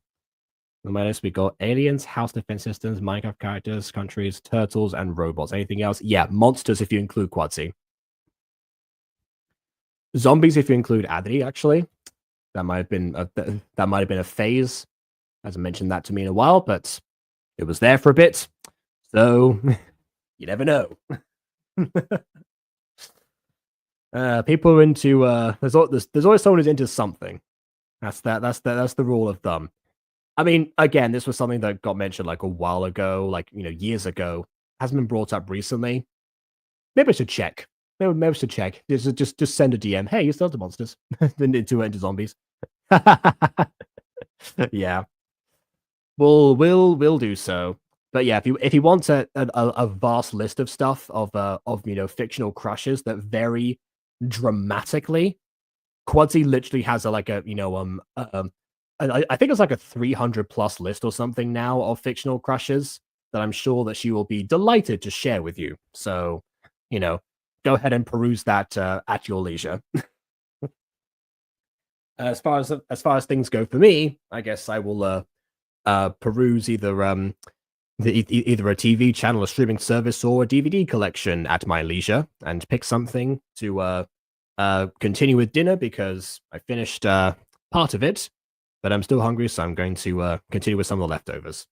On my list, we got aliens, house defense systems, Minecraft characters, countries, turtles, and robots. Anything else? Yeah, monsters if you include Quadzi. Zombies if you include Adri. Actually, that might have been a phase. Hasn't mentioned that to me in a while, but it was there for a bit. So you never know. People are into there's always someone who's into something. That's the rule of thumb. I mean, again, this was something that got mentioned like a while ago, like years ago. Hasn't been brought up recently. Maybe I should check. Maybe I should check. Just send a DM. Hey, you still into monsters? into zombies. Yeah. We'll do so. But yeah, if you want a vast list of stuff of fictional crushes that vary dramatically, Quadzi literally has I think it's like a 300 plus list or something now of fictional crushes that I'm sure that she will be delighted to share with you. So, go ahead and peruse that at your leisure. As far as things go for me, I guess I will peruse either a TV channel, a streaming service, or a DVD collection at my leisure, and pick something to continue with dinner because I finished part of it. But I'm still hungry, so I'm going to continue with some of the leftovers.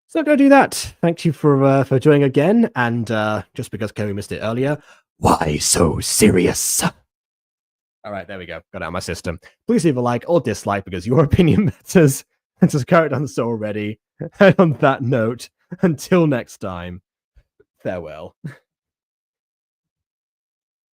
So I'm going to do that. Thank you for joining again. And just because Chloe missed it earlier, why so serious? All right, there we go. Got it out of my system. Please leave a like or dislike because your opinion matters. And just carry on so already. And on that note, until next time, farewell.